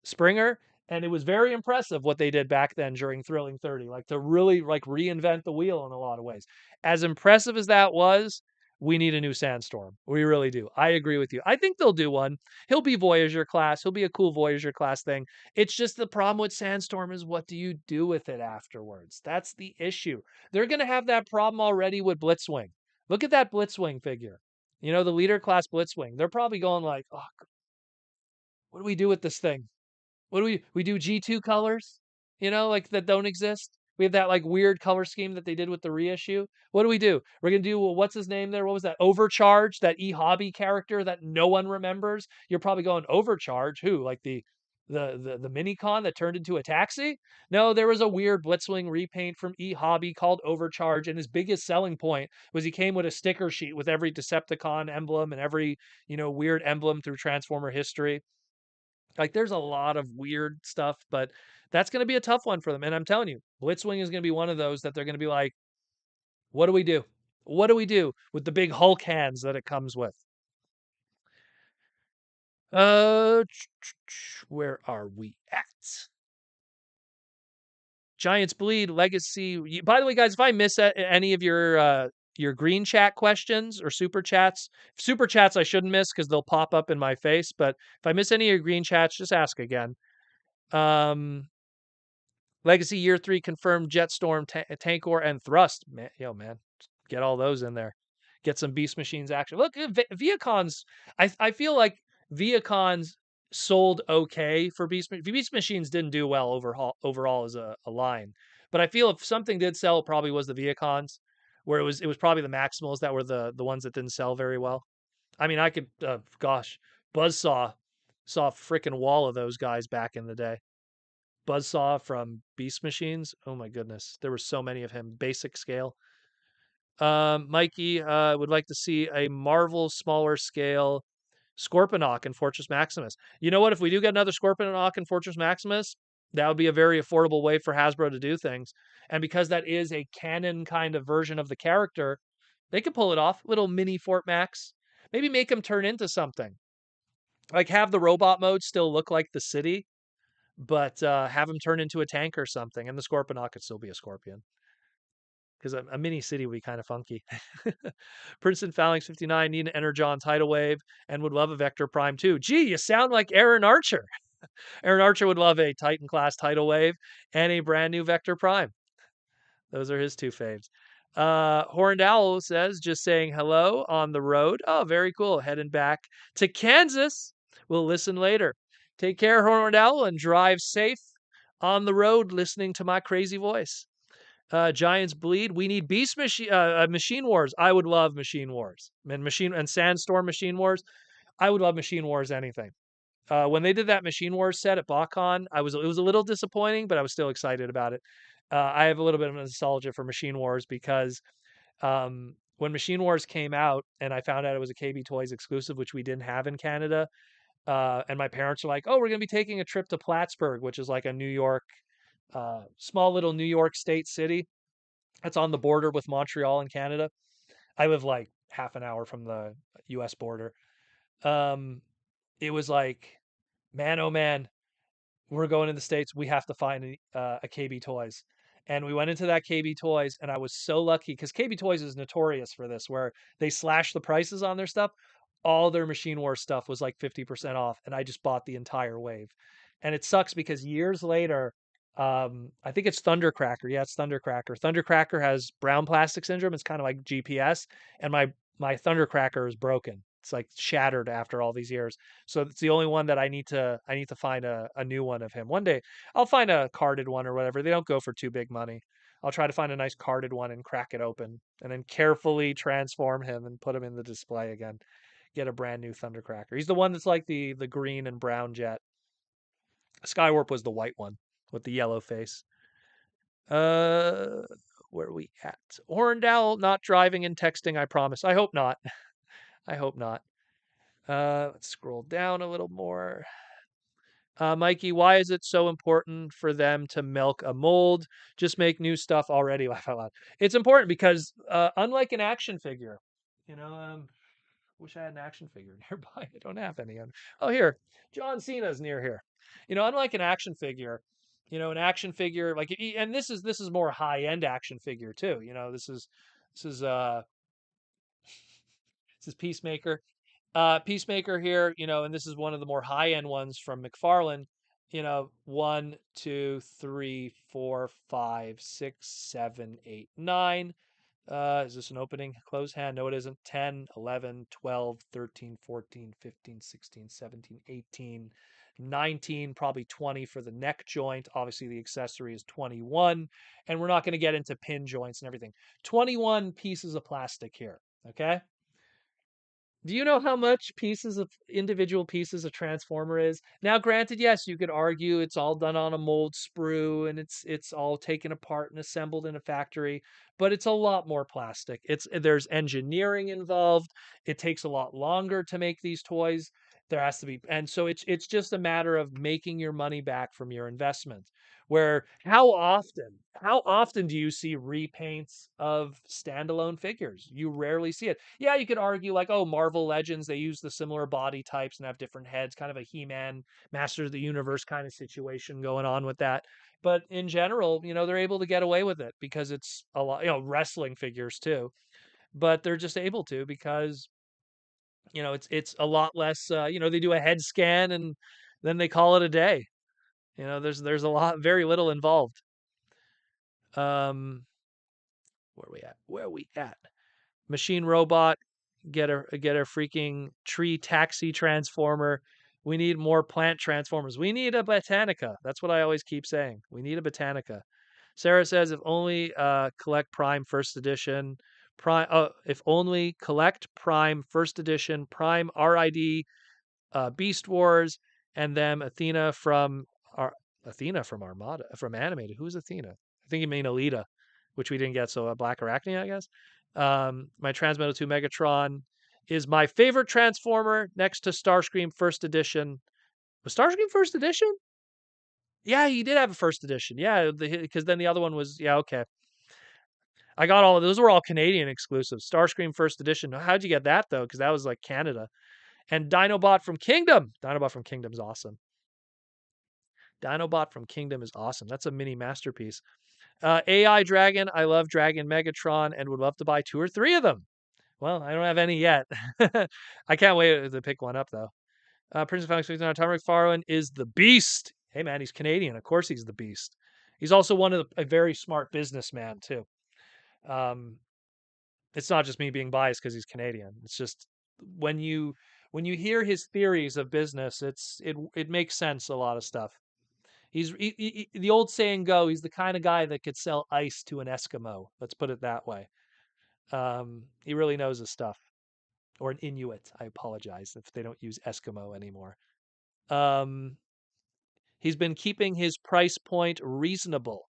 Springer, and it was very impressive what they did back then during Thrilling 30, like to really like reinvent the wheel in a lot of ways. As impressive as that was, we need a new Sandstorm. We really do. I agree with you. I think they'll do one. He'll be Voyager class. He'll be a cool Voyager class thing. It's just the problem with Sandstorm is what do you do with it afterwards? That's the issue. They're going to have that problem already with Blitzwing. Look at that Blitzwing figure. You know, the leader class Blitzwing. They're probably going like, oh, what do we do with this thing? What do we do G2 colors? You know, like that don't exist. We have that like weird color scheme that they did with the reissue. What do we do? We're gonna do what's his name there? What was that? Overcharge, that e-hobby character that no one remembers. You're probably going Overcharge. Who? Like the minicon that turned into a taxi? No, there was a weird Blitzwing repaint from e-hobby called Overcharge, and his biggest selling point was he came with a sticker sheet with every Decepticon emblem and every, weird emblem through Transformer history. Like there's a lot of weird stuff, but that's going to be a tough one for them. And I'm telling you, Blitzwing is going to be one of those that they're going to be like, what do we do? What do we do with the big Hulk hands that it comes with? Where are we at? Giants Bleed Legacy. By the way, guys, if I miss any of your green chat questions or super chats I shouldn't miss because they'll pop up in my face. But if I miss any of your green chats, just ask again. Legacy Year 3 confirmed Jetstorm, Tankor, and Thrust. Man, get all those in there. Get some Beast Machines action. Look, Viacons, I feel like Viacons sold okay for Beast Machines didn't do well overall as a line. But I feel if something did sell, it probably was the Viacons, where it was probably the Maximals that were the ones that didn't sell very well. I mean, I could, Buzzsaw saw a freaking wall of those guys back in the day. Buzzsaw from Beast Machines. Oh my goodness, there were so many of him. Basic scale. Mikey would like to see a Marvel smaller scale Scorponok in Fortress Maximus. You know what? If we do get another Scorponok in Fortress Maximus, that would be a very affordable way for Hasbro to do things. And because that is a canon kind of version of the character, they could pull it off. Little mini Fort Max. Maybe make him turn into something. Like have the robot mode still look like the city, but have him turn into a tank or something, and the Scorponok could still be a Scorpion. Because a mini city would be kind of funky. Princeton Phalanx 59 need an Energon tidal wave and would love a Vector Prime too. Gee, you sound like Aaron Archer. Aaron Archer would love a Titan class tidal wave and a brand new Vector Prime. Those are his two faves. Horned Owl says, just saying hello on the road. Oh, very cool. Heading back to Kansas. We'll listen later. Take care, Horned Owl, and drive safe on the road listening to my crazy voice. Giants Bleed. We need Machine Wars. I would love Machine Wars. And Sandstorm Machine Wars. I would love Machine Wars anything. When they did that Machine Wars set at BotCon, it was a little disappointing, but I was still excited about it. I have a little bit of nostalgia for Machine Wars because when Machine Wars came out and I found out it was a KB Toys exclusive, which we didn't have in Canada, and my parents were like, "Oh, we're going to be taking a trip to Plattsburgh, which is like a New York, small little New York state city that's on the border with Montreal and Canada." I live like half an hour from the U.S. border. It was like, man, oh man, we're going to the States. We have to find a KB Toys. And we went into that KB Toys, and I was so lucky because KB Toys is notorious for this, where they slash the prices on their stuff. All their Machine Wars stuff was like 50% off, and I just bought the entire wave. And it sucks because years later, I think it's Thundercracker. Yeah, it's Thundercracker. Thundercracker has brown plastic syndrome. It's kind of like GPS, and my Thundercracker is broken. It's like shattered after all these years. So it's the only one that I need to find a new one of him. One day I'll find a carded one or whatever. They don't go for too big money. I'll try to find a nice carded one and crack it open and then carefully transform him and put him in the display again. Get a brand new Thundercracker. He's the one that's like the green and brown jet. Skywarp was the white one with the yellow face. Where are we at? Owl not driving and texting, I promise. I hope not. I hope not. Let's scroll down a little more. Mikey, why is it so important for them to milk a mold? Just make new stuff already. Laugh out loud. It's important because, unlike an action figure, wish I had an action figure nearby. I don't have any. Oh, here, John Cena's near here. Unlike an action figure, an action figure like, and this is more high end action figure too. This is This is Peacemaker. Peacemaker here, and this is one of the more high-end ones from McFarlane. 1, 2, 3, 4, 5, 6, 7, 8, 9. Is this an opening? Close hand? No, it isn't. 10, 11, 12, 13, 14, 15, 16, 17, 18, 19, probably 20 for the neck joint. Obviously, the accessory is 21. And we're not going to get into pin joints and everything. 21 pieces of plastic here. Okay. Do you know how much individual pieces a transformer is? Now, granted, yes, you could argue it's all done on a mold sprue and it's all taken apart and assembled in a factory, but it's a lot more plastic. There's engineering involved. It takes a lot longer to make these toys. There has to be, and so it's just a matter of making your money back from your investment. Where how often do you see repaints of standalone figures? You rarely see it. Yeah, you could argue like, oh, Marvel Legends, they use the similar body types and have different heads, kind of a He-Man, Master of the Universe kind of situation going on with that. But in general, they're able to get away with it because it's a lot, wrestling figures too. But they're just able to because, it's a lot less, they do a head scan and then they call it a day. There's a lot, very little involved. Um, where are we at? Where are we at? Machine robot, get a freaking tree taxi transformer. We need more plant transformers. We need a Botanica. That's what I always keep saying. We need a Botanica. Sarah says, if only collect Prime First Edition. If only collect Prime First Edition, Prime RID, Beast Wars, and then Athena from Armada, from Animated. Who's Athena? I think you mean Alita, which we didn't get. So Black Arachne, I guess. My Transmetal 2 Megatron is my favorite Transformer next to Starscream First Edition. Was Starscream First Edition? Yeah, he did have a First Edition. Yeah, because then the other one was, yeah, okay. I got all of those. Were all Canadian exclusives. Starscream First Edition. How'd you get that though? Because that was like Canada. And Dinobot from Kingdom. Dinobot from Kingdom is awesome. Dinobot from Kingdom is awesome. That's a mini masterpiece. AI Dragon. I love Dragon Megatron and would love to buy 2 or 3 of them. Well, I don't have any yet. I can't wait to pick one up though. Prince of Phoenix, Tom McFarlane is the beast. Hey man, he's Canadian. Of course he's the beast. He's also a very smart businessman too. It's not just me being biased because he's Canadian. It's just when you hear his theories of business, it makes sense, a lot of stuff. The old saying go, he's the kind of guy that could sell ice to an Eskimo. Let's put it that way. He really knows his stuff. Or an Inuit. I apologize if they don't use Eskimo anymore. He's been keeping his price point reasonable.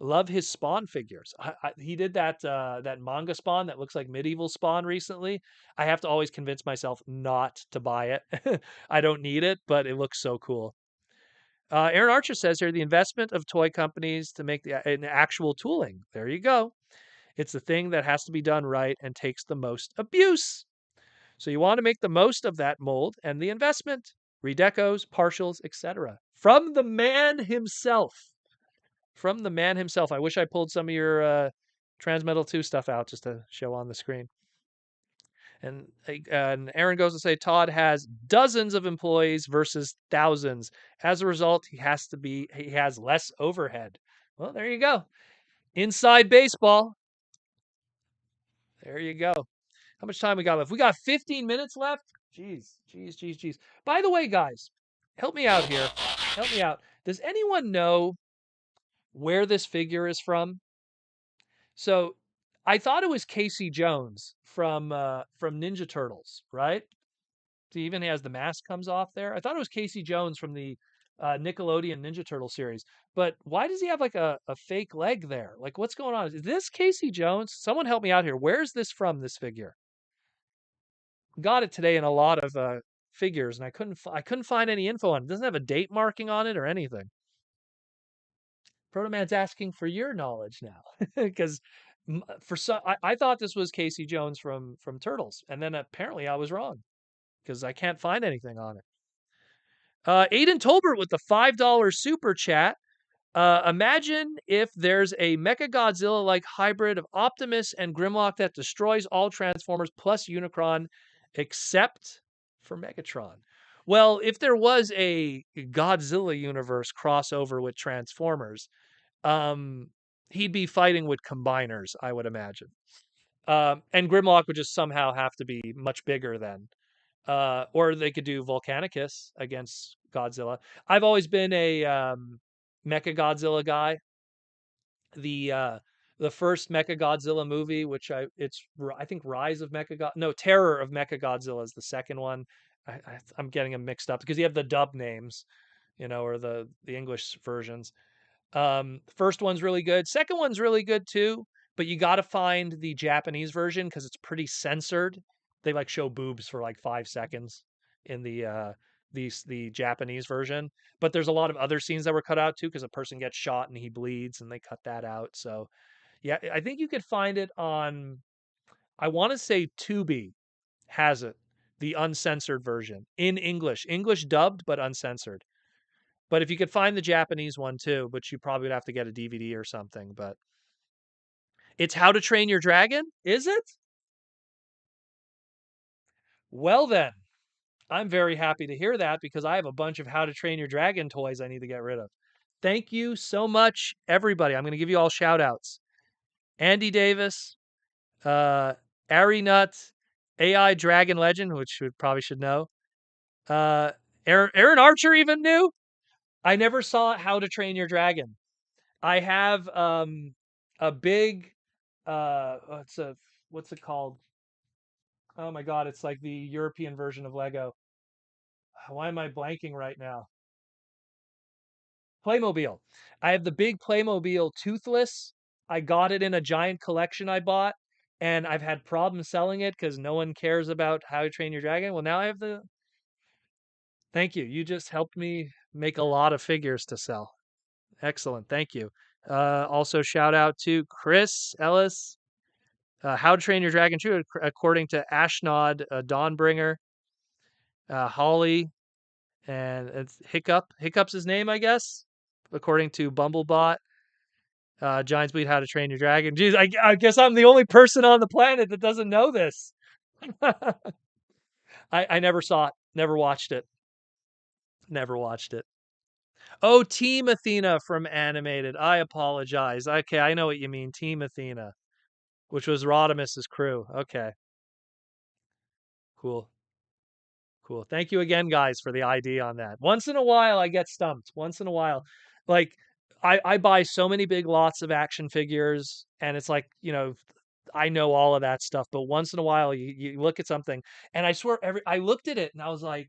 Love his Spawn figures. He did that manga Spawn that looks like medieval Spawn recently. I have to always convince myself not to buy it. I don't need it, but it looks so cool. Aaron Archer says here, the investment of toy companies to make an actual tooling. There you go. It's the thing that has to be done right and takes the most abuse. So you want to make the most of that mold and the investment, redecos, partials, etc. From the man himself. From the man himself. I wish I pulled some of your Transmetal 2 stuff out just to show on the screen. And Aaron goes to say Todd has dozens of employees versus thousands. As a result, he has less overhead. Well, there you go. Inside baseball. There you go. How much time we got left? We got 15 minutes left. Jeez. By the way, guys, help me out here. Help me out. Does anyone know where this figure is from? So I thought it was Casey Jones from Ninja Turtles, right? He even has the mask comes off there. I thought it was Casey Jones from the Nickelodeon Ninja Turtle series. But why does he have like a fake leg there? Like, what's going on? Is this Casey Jones? Someone help me out here. Where's this from, this figure? Got it today in a lot of figures, and I couldn't find any info on it. It doesn't have a date marking on it or anything. Protoman's asking for your knowledge now, because I thought this was Casey Jones from Turtles, and then apparently I was wrong because I can't find anything on it. Aiden Tolbert with the $5 super chat. Imagine if there's a Mecha Godzilla like hybrid of Optimus and Grimlock that destroys all Transformers plus Unicron except for Megatron. Well, if there was a Godzilla universe crossover with Transformers, um, he'd be fighting with combiners, I would imagine. And Grimlock would just somehow have to be much bigger then. Or they could do Volcanicus against Godzilla. I've always been a Mecha Godzilla guy. The first Mecha Godzilla movie, which I think Rise of Mecha no, Terror of Mecha Godzilla is the second one. I'm getting them mixed up because you have the dub names, or the English versions. First one's really good. Second one's really good too, but you got to find the Japanese version because it's pretty censored. They like show boobs for like 5 seconds in the Japanese version, but there's a lot of other scenes that were cut out too because a person gets shot and he bleeds and they cut that out. So yeah, I think you could find it on. I want to say Tubi has it, the uncensored version in English dubbed but uncensored. But if you could find the Japanese one too, but you probably would have to get a DVD or something. But it's How to Train Your Dragon, is it? Well then, I'm very happy to hear that because I have a bunch of How to Train Your Dragon toys I need to get rid of. Thank you so much, everybody. I'm going to give you all shout outs. Andy Davis, Ari Nut, AI Dragon Legend, which we probably should know. Uh, Aaron Archer even knew. I never saw How to Train Your Dragon. I have a big what's it called? Oh my god, it's like the European version of Lego. Why am I blanking right now? Playmobil. I have the big Playmobil Toothless. I got it in a giant collection I bought, and I've had problems selling it because no one cares about How to Train Your Dragon. Well, now I have the. Thank you. You just helped me make a lot of figures to sell. Excellent. Thank you. Also, shout out to Chris Ellis. How to Train Your Dragon 2, according to Ashnod Dawnbringer, Holly, and it's Hiccup. Hiccup's his name, I guess, according to Bumblebot. Giants Bleed How to Train Your Dragon. Jeez, I guess I'm the only person on the planet that doesn't know this. I never saw it, never watched it, never watched it. Oh, Team Athena from Animated. I apologize. Okay, I know what you mean. Team Athena, which was Rodimus's crew. Okay, cool. Cool. Thank you again, guys, for the ID on that. Once in a while, I get stumped. Once in a while. Like, I buy so many big lots of action figures, and it's like, I know all of that stuff, but once in a while you look at something, and I swear I looked at it and I was like,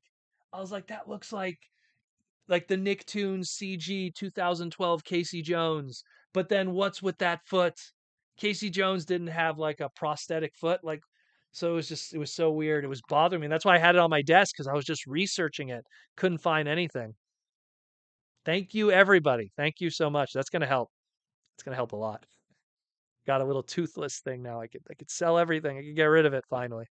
that looks like the Nicktoons CG 2012 Casey Jones. But then what's with that foot? Casey Jones didn't have like a prosthetic foot. Like, so it was so weird. It was bothering me. That's why I had it on my desk because I was just researching it. Couldn't find anything. Thank you, everybody. Thank you so much. That's going to help. It's going to help a lot. Got a little toothless thing now. I could sell everything. I could get rid of it finally.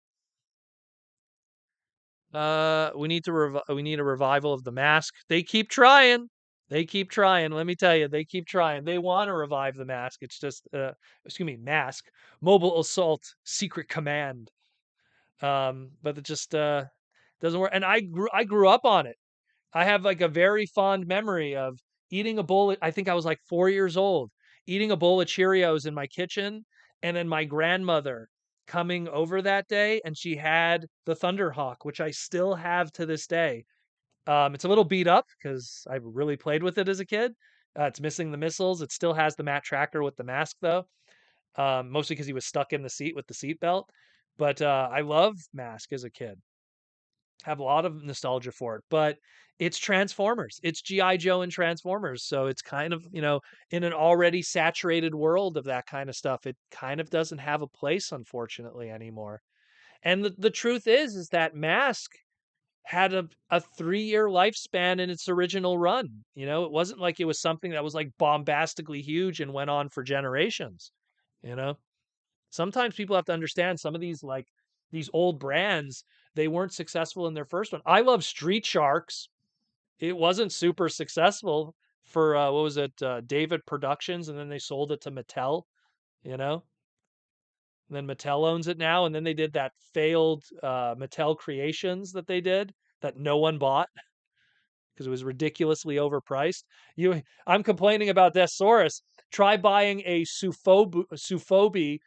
We need a revival of the mask. They keep trying. They keep trying. Let me tell you, they keep trying. They want to revive the mask. It's just, excuse me, mask, mobile assault, secret command. But it just doesn't work. And I grew up on it. I have like a very fond memory of eating a bowl. I think I was like 4 years old, eating a bowl of Cheerios in my kitchen, and then my grandmother coming over that day, and she had the Thunderhawk, which I still have to this day. It's a little beat up because I really played with it as a kid. It's missing the missiles. It still has the Matt Tracker with the mask though, mostly because he was stuck in the seat with the seat belt. But I love Mask as a kid. Have a lot of nostalgia for it, but it's Transformers. It's GI Joe and Transformers, so it's kind of, in an already saturated world of that kind of stuff, it kind of doesn't have a place unfortunately anymore. And the truth is that Mask had a 3-year lifespan in its original run. It wasn't like it was something that was like bombastically huge and went on for generations. You know, Sometimes people have to understand some of these old brands, they weren't successful in their first one. I love Street Sharks. It wasn't super successful for what was it, David Productions, and then they sold it to Mattel. You know, And then Mattel owns it now. And then they did that failed Mattel Creations that they did that no one bought because it was ridiculously overpriced. I'm complaining about Deathsaurus. Try buying a Suphobi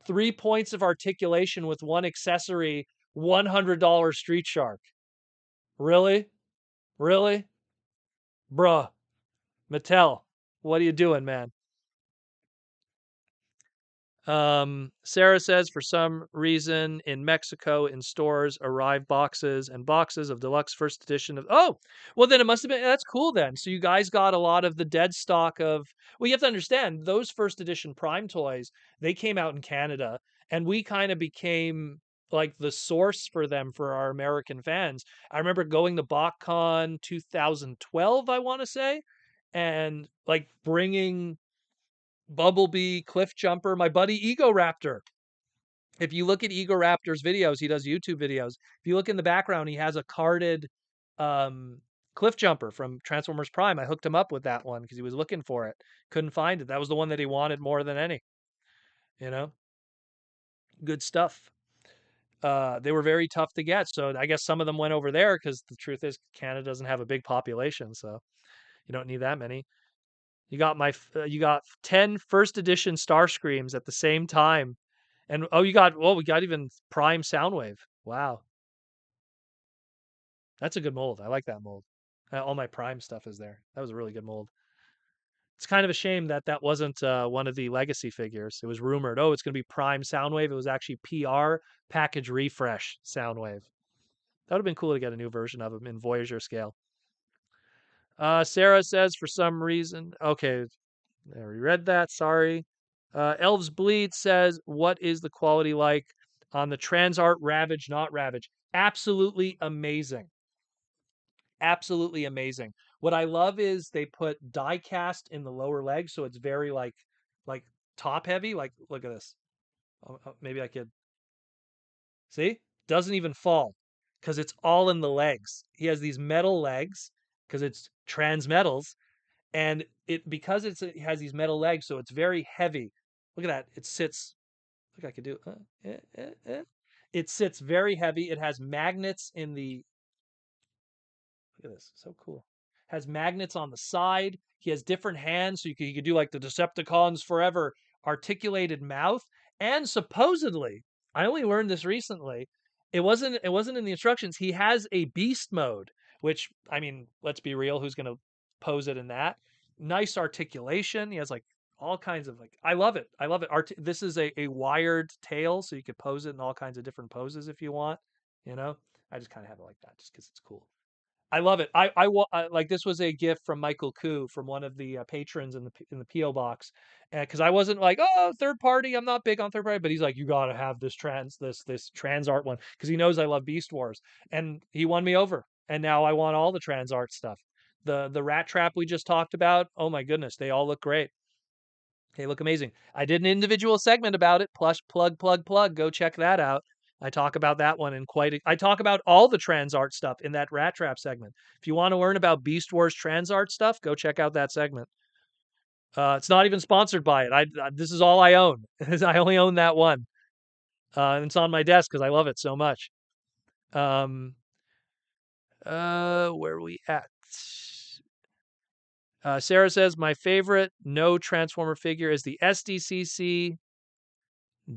3 points of articulation with one accessory, $100 Street Shark. Really? Really? Bruh. Mattel, what are you doing, man? Sarah says for some reason in Mexico in stores arrive boxes and boxes of deluxe first edition of well then it must have been that's cool then. So you guys got a lot of the dead stock of you have to understand those first edition Prime toys, they came out in Canada and we kind of became like the source for them for our American fans. I remember going to BotCon 2012, I want to say, and like bringing Bumblebee, Cliff Jumper, my buddy Ego Raptor. If you look at Ego Raptor's videos, he does YouTube videos. If you look in the background, he has a carded um, Cliff Jumper from Transformers Prime. I hooked him up with that one because he was looking for it. Couldn't find it. That was the one that he wanted more than any. You know, good stuff. They were very tough to get. So I guess some of them went over there because the truth is Canada doesn't have a big population. So you don't need that many. You got 10 first edition Starscreams at the same time. And we got even Prime Soundwave. Wow. That's a good mold. I like that mold. All my Prime stuff is there. That was a really good mold. It's kind of a shame that that wasn't one of the legacy figures. It was rumored, it's going to be Prime Soundwave. It was actually PR package refresh Soundwave. That would have been cool to get a new version of him in Voyager scale. Sarah says for some reason, okay, I already read that. Sorry. Elves Bleed says, what is the quality like on the Transart Ravage, not Ravage? Absolutely amazing. Absolutely amazing. What I love is they put die cast in the lower leg, so it's very like top heavy. Like, look at this. Maybe I could see. Doesn't even fall because it's all in the legs. He has these metal legs because it's trans metals, and it has these metal legs, so it's very heavy. Look at that. It sits. Look, I could do. It sits very heavy. It has magnets in the. Look at this. So cool. Has magnets on the side. He has different hands, so you could do like the Decepticons Forever articulated mouth. And supposedly, I only learned this recently. It wasn't in the instructions. He has a beast mode, which I mean, let's be real. Who's gonna pose it in that? Nice articulation. He has like all kinds of like. I love it. I love it. This is a wired tail, so you could pose it in all kinds of different poses if you want. You know, I just kind of have it like that just because it's cool. I love it. Like this was a gift from Michael Koo from one of the patrons in the PO box, because I wasn't like third party. I'm not big on third party, but he's like you got to have this trans art one because he knows I love Beast Wars, and he won me over. And now I want all the trans art stuff. The rat trap we just talked about. Oh my goodness, they all look great. They look amazing. I did an individual segment about it. Plush plug. Go check that out. I talk about that one I talk about all the trans art stuff in that Rat Trap segment. If you want to learn about Beast Wars trans art stuff, go check out that segment. It's not even sponsored by it. This is all I own. I only own that one. And it's on my desk because I love it so much. Where are we at? Sarah says my favorite no Transformer figure is the SDCC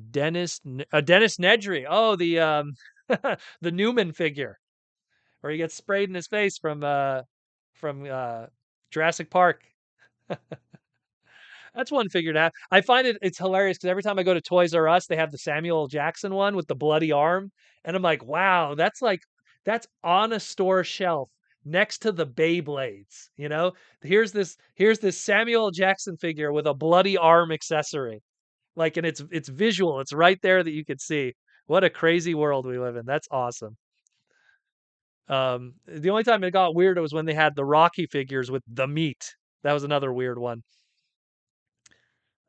Dennis Nedry. Oh, the the Newman figure where he gets sprayed in his face from Jurassic Park. That's one figure to have. I find it's hilarious because every time I go to Toys R Us, they have the Samuel L. Jackson one with the bloody arm, and I'm like, wow, that's on a store shelf next to the Beyblades. You know, here's this Samuel L. Jackson figure with a bloody arm accessory. Like, and it's visual. It's right there that you could see. What a crazy world we live in. That's awesome. The only time it got weird was when they had the Rocky figures with the meat. That was another weird one.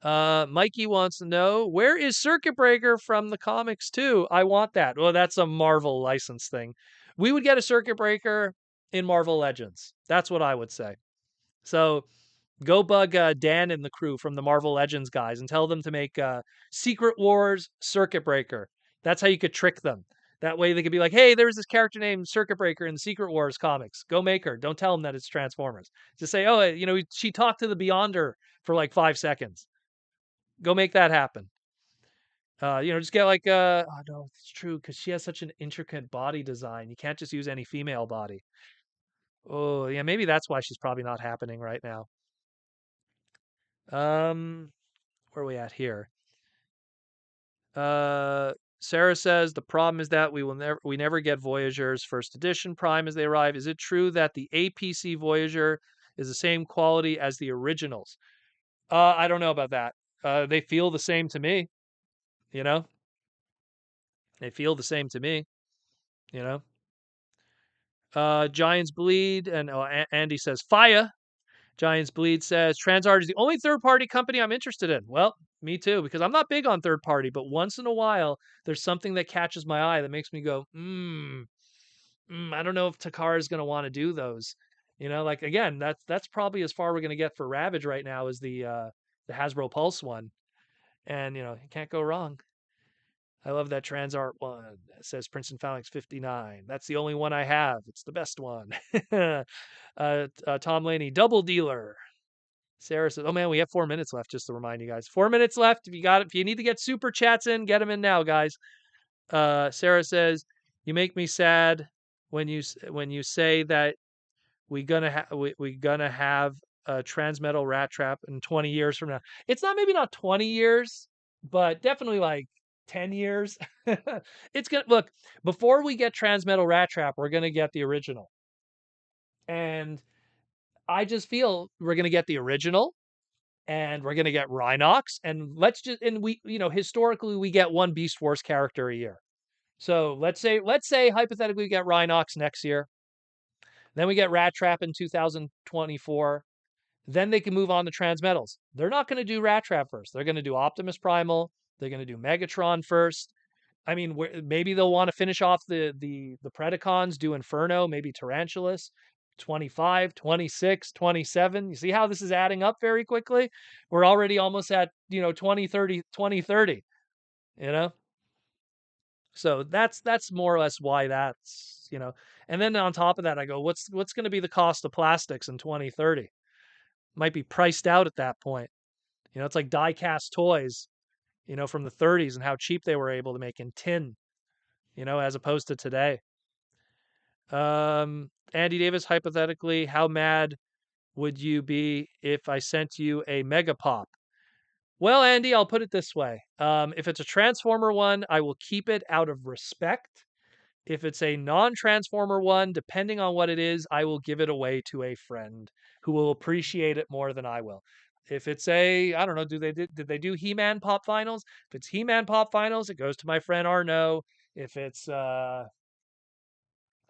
Mikey wants to know where is Circuit Breaker from the comics too? I want that. Well, that's a Marvel license thing. We would get a Circuit Breaker in Marvel Legends. That's what I would say. So Go bug Dan and the crew from the Marvel Legends guys and tell them to make Secret Wars Circuit Breaker. That's how you could trick them. That way they could be like, hey, there's this character named Circuit Breaker in the Secret Wars comics. Go make her. Don't tell them that it's Transformers. Just say, oh, she talked to the Beyonder for like 5 seconds. Go make that happen. Just get like oh no, it's true because she has such an intricate body design. You can't just use any female body. Oh yeah, maybe that's why she's probably not happening right now. Where are we at here? Sarah says the problem is that we never get Voyagers first edition Prime as they arrive. Is it true that the APC Voyager is the same quality as the originals? I don't know about that. They feel the same to me. You know, they feel the same to me. You know. Giants Bleed and Andy says fire. Giants Bleed says Transart is the only third-party company I'm interested in. Well, me too, because I'm not big on third party, but once in a while there's something that catches my eye that makes me go, I don't know if Takara is going to want to do those. Like again, that's probably as far we're going to get for Ravage right now is the Hasbro Pulse one, and you can't go wrong. I love that Transart one. It says Princeton Phalanx 59. That's the only one I have. It's the best one. Tom Laney, double dealer. Sarah says, "Oh man, we have 4 minutes left." Just to remind you guys, 4 minutes left. If you need to get super chats in, get them in now, guys. Sarah says, "You make me sad when you say that we gonna have a Transmetal Rat Trap in 20 years from now. It's maybe not 20 years, but definitely like 10 years. It's gonna look before we get Transmetal Rat Trap, we're gonna get the original, and I just feel we're gonna get the original." And we're gonna get Rhinox, and we historically we get one Beast Force character a year. So let's say hypothetically we get Rhinox next year, then we get Rat Trap in 2024. Then they can move on to Transmetals. They're not going to do Rat Trap first. They're going to do Optimus Primal. They're going to do Megatron first. I mean, maybe they'll want to finish off the Predacons, do Inferno, maybe Tarantulas. 25, 26, 27. You see how this is adding up very quickly? We're already almost at, 2030, 2030, you know? So that's more or less why and then on top of that, I go, what's going to be the cost of plastics in 2030? Might be priced out at that point. It's like die-cast toys, from the 30s and how cheap they were able to make in tin, as opposed to today. Andy Davis, hypothetically, how mad would you be if I sent you a Mega Pop? Well, Andy, I'll put it this way. If it's a Transformer one, I will keep it out of respect. If it's a non-Transformer one, depending on what it is, I will give it away to a friend who will appreciate it more than I will. If it's I don't know, did they do He-Man Pop Finals? If it's He-Man Pop Finals, it goes to my friend Arno. If it's I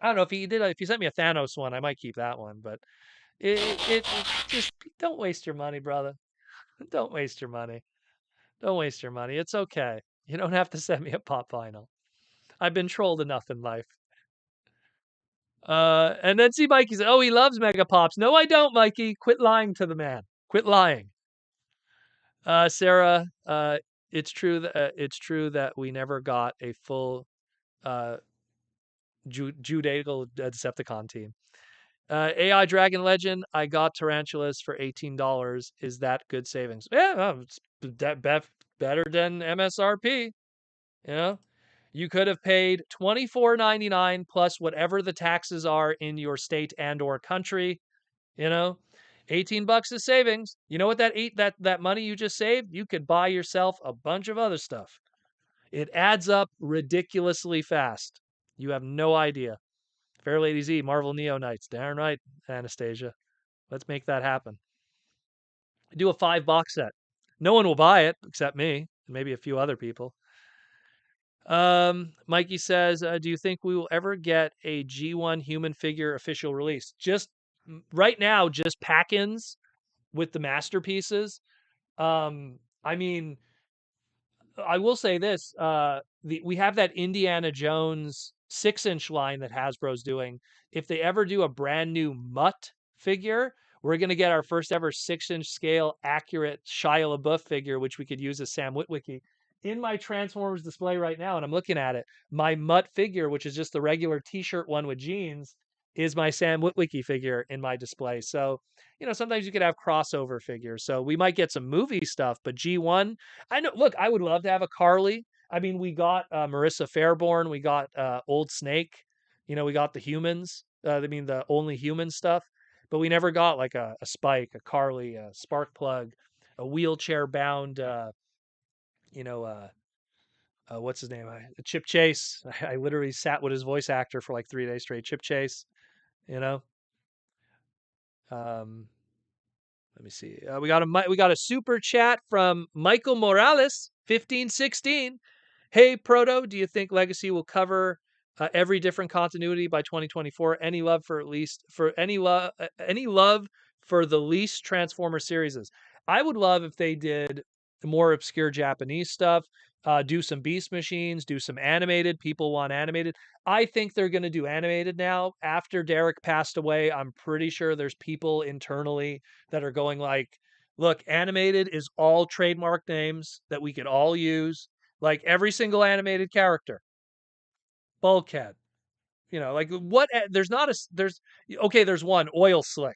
don't know if you sent me a Thanos one, I might keep that one, but it just don't waste your money, brother. Don't waste your money. Don't waste your money. It's okay. You don't have to send me a Pop Final. I've been trolled enough in life. And then see Mikey said, "Oh, he loves Mega Pops." No, I don't, Mikey. Quit lying to the man. Quit lying. Sarah, it's true that we never got a full Judaical Decepticon team. AI Dragon Legend, I got Tarantulas for $18. Is that good savings? Yeah, it's better than MSRP. You could have paid $24.99 plus whatever the taxes are in your state and or country. 18 bucks is savings. You know what that money you just saved? You could buy yourself a bunch of other stuff. It adds up ridiculously fast. You have no idea. Fair Lady Z, Marvel Neo Knights. Darn right, Anastasia. Let's make that happen. Do a 5-box set. No one will buy it except me and maybe a few other people. Mikey says, do you think we will ever get a G1 human figure official release? Just right now, just pack-ins with the masterpieces. I mean, I will say this: we have that Indiana Jones 6-inch line that Hasbro's doing. If they ever do a brand new Mutt figure, We're going to get our first ever 6-inch scale accurate Shia LaBeouf figure, which we could use as Sam Witwicky. In my Transformers display right now, and I'm looking at it, my Mutt figure, which is just the regular t-shirt one with jeans, is my Sam Witwicky figure in my display. So, sometimes you could have crossover figures. So we might get some movie stuff, but G1, I know, look, I would love to have a Carly. I mean, we got Marissa Fairborn, we got Old Snake, we got the humans, the only human stuff, but we never got like a Spike, a Carly, a Sparkplug, a wheelchair bound, you know, uh, what's his name? Chip Chase. I literally sat with his voice actor for like 3 days straight. Chip Chase, you know. Um, Let me see. We got a super chat from Michael Morales, 1516. Hey Proto, do you think Legacy will cover every different continuity by 2024? Any love for the least Transformer series? I would love if they did more obscure Japanese stuff. Do some Beast Machines, do some animated. People want animated. I think they're going to do animated now. After Derek passed away, I'm pretty sure there's people internally that are going like, look, animated is all trademark names that we could all use. Like every single animated character. Bulkhead. Like what? There's not a, there's, okay, there's one, Oil Slick.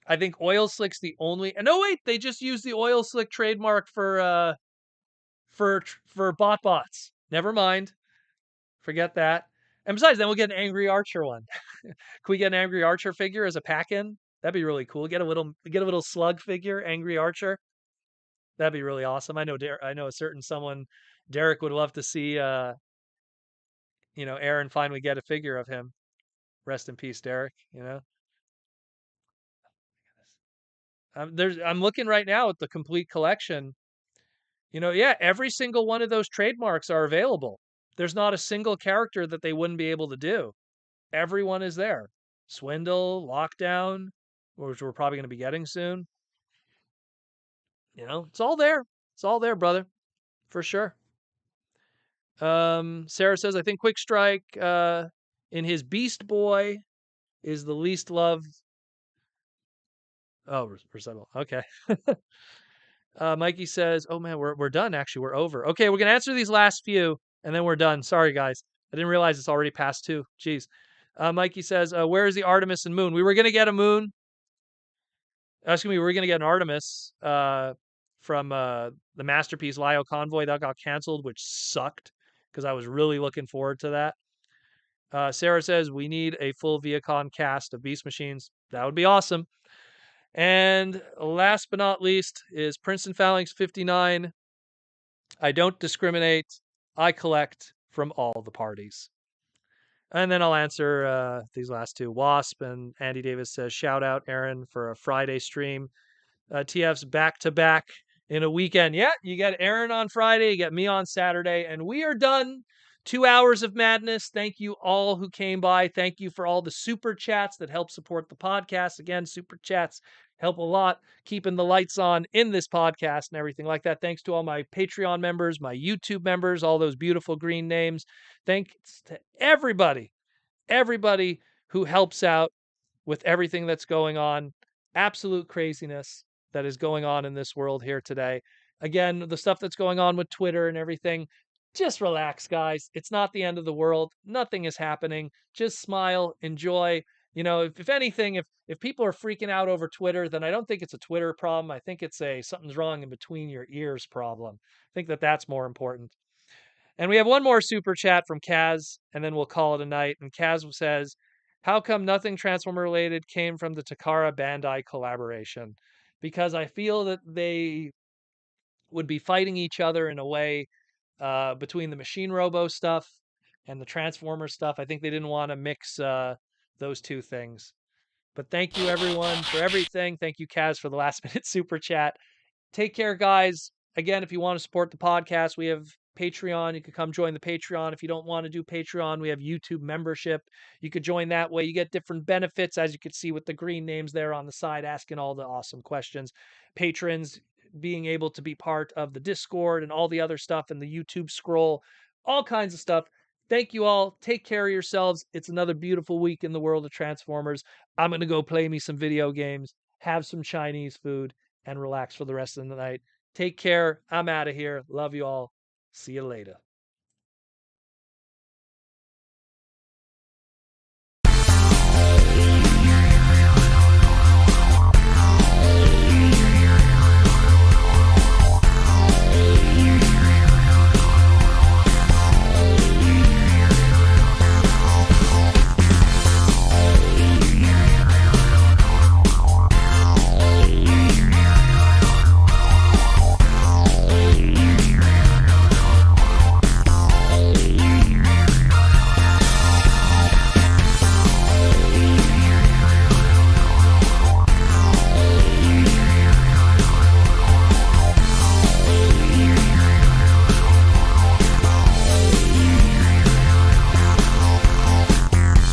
I think Oil Slick's the only, no, wait, they just used the Oil Slick trademark for bots. Never mind. Forget that. And besides, then we'll get an Angry Archer one. Can we get an Angry Archer figure as a pack-in? That'd be really cool. Get a little slug figure, Angry Archer. That'd be really awesome. I know a certain someone, Derek would love to see Aaron finally get a figure of him. Rest in peace, Derek, I'm looking right now at the complete collection. Yeah, every single one of those trademarks are available. There's not a single character that they wouldn't be able to do. Everyone is there. Swindle, Lockdown, which we're probably going to be getting soon. It's all there. It's all there, brother. For sure. Sarah says, I think Quick Strike in his Beast Boy is the least loved. Oh, Recycle. Okay. Mikey says, oh man, we're done. Actually, we're over. Okay, we're gonna answer these last few and then we're done. Sorry, guys. I didn't realize it's already past 2. Jeez. Mikey says, where is the Artemis and Moon? We were gonna get a Moon. Excuse me, we were gonna get an Artemis from the Masterpiece Lio Convoy that got canceled, which sucked because I was really looking forward to that. Sarah says we need a full Viacon cast of Beast Machines. That would be awesome. And last but not least is Princeton Phalanx 59. I don't discriminate. I collect from all the parties. And then I'll answer these last 2. Wasp and Andy Davis says, shout out Aaron for a Friday stream. TF's back to back in a weekend. Yeah, you get Aaron on Friday, you get me on Saturday, and we are done. 2 hours of madness. Thank you all who came by. Thank you for all the super chats that help support the podcast. Again, super chats help a lot keeping the lights on in this podcast and everything like that. Thanks to all my Patreon members, my YouTube members, all those beautiful green names. Thanks to everybody who helps out with everything that's going on. Absolute craziness that is going on in this world here today. Again, the stuff that's going on with Twitter and everything, just relax, guys. It's not the end of the world. Nothing is happening. Just smile, enjoy. If anything, if people are freaking out over Twitter, then I don't think it's a Twitter problem. I think it's a something's wrong in between your ears problem. I think that's more important. And we have one more super chat from Kaz, and then we'll call it a night. And Kaz says, how come nothing Transformer related came from the Takara Bandai collaboration? Because I feel that they would be fighting each other in a way between the Machine Robo stuff and the Transformer stuff. I think they didn't want to mix those two things. But thank you, everyone, for everything. Thank you, Kaz, for the last minute super chat. Take care, guys. Again, if you want to support the podcast, we have Patreon. You could come join the Patreon. If you don't want to do Patreon, we have YouTube membership. You could join that way. You get different benefits, as you can see with the green names there on the side, asking all the awesome questions. Patrons being able to be part of the Discord and all the other stuff and the YouTube scroll, all kinds of stuff. Thank you all. Take care of yourselves. It's another beautiful week in the world of Transformers. I'm going to go play me some video games, have some Chinese food, and relax for the rest of the night. Take care. I'm out of here. Love you all. See you later.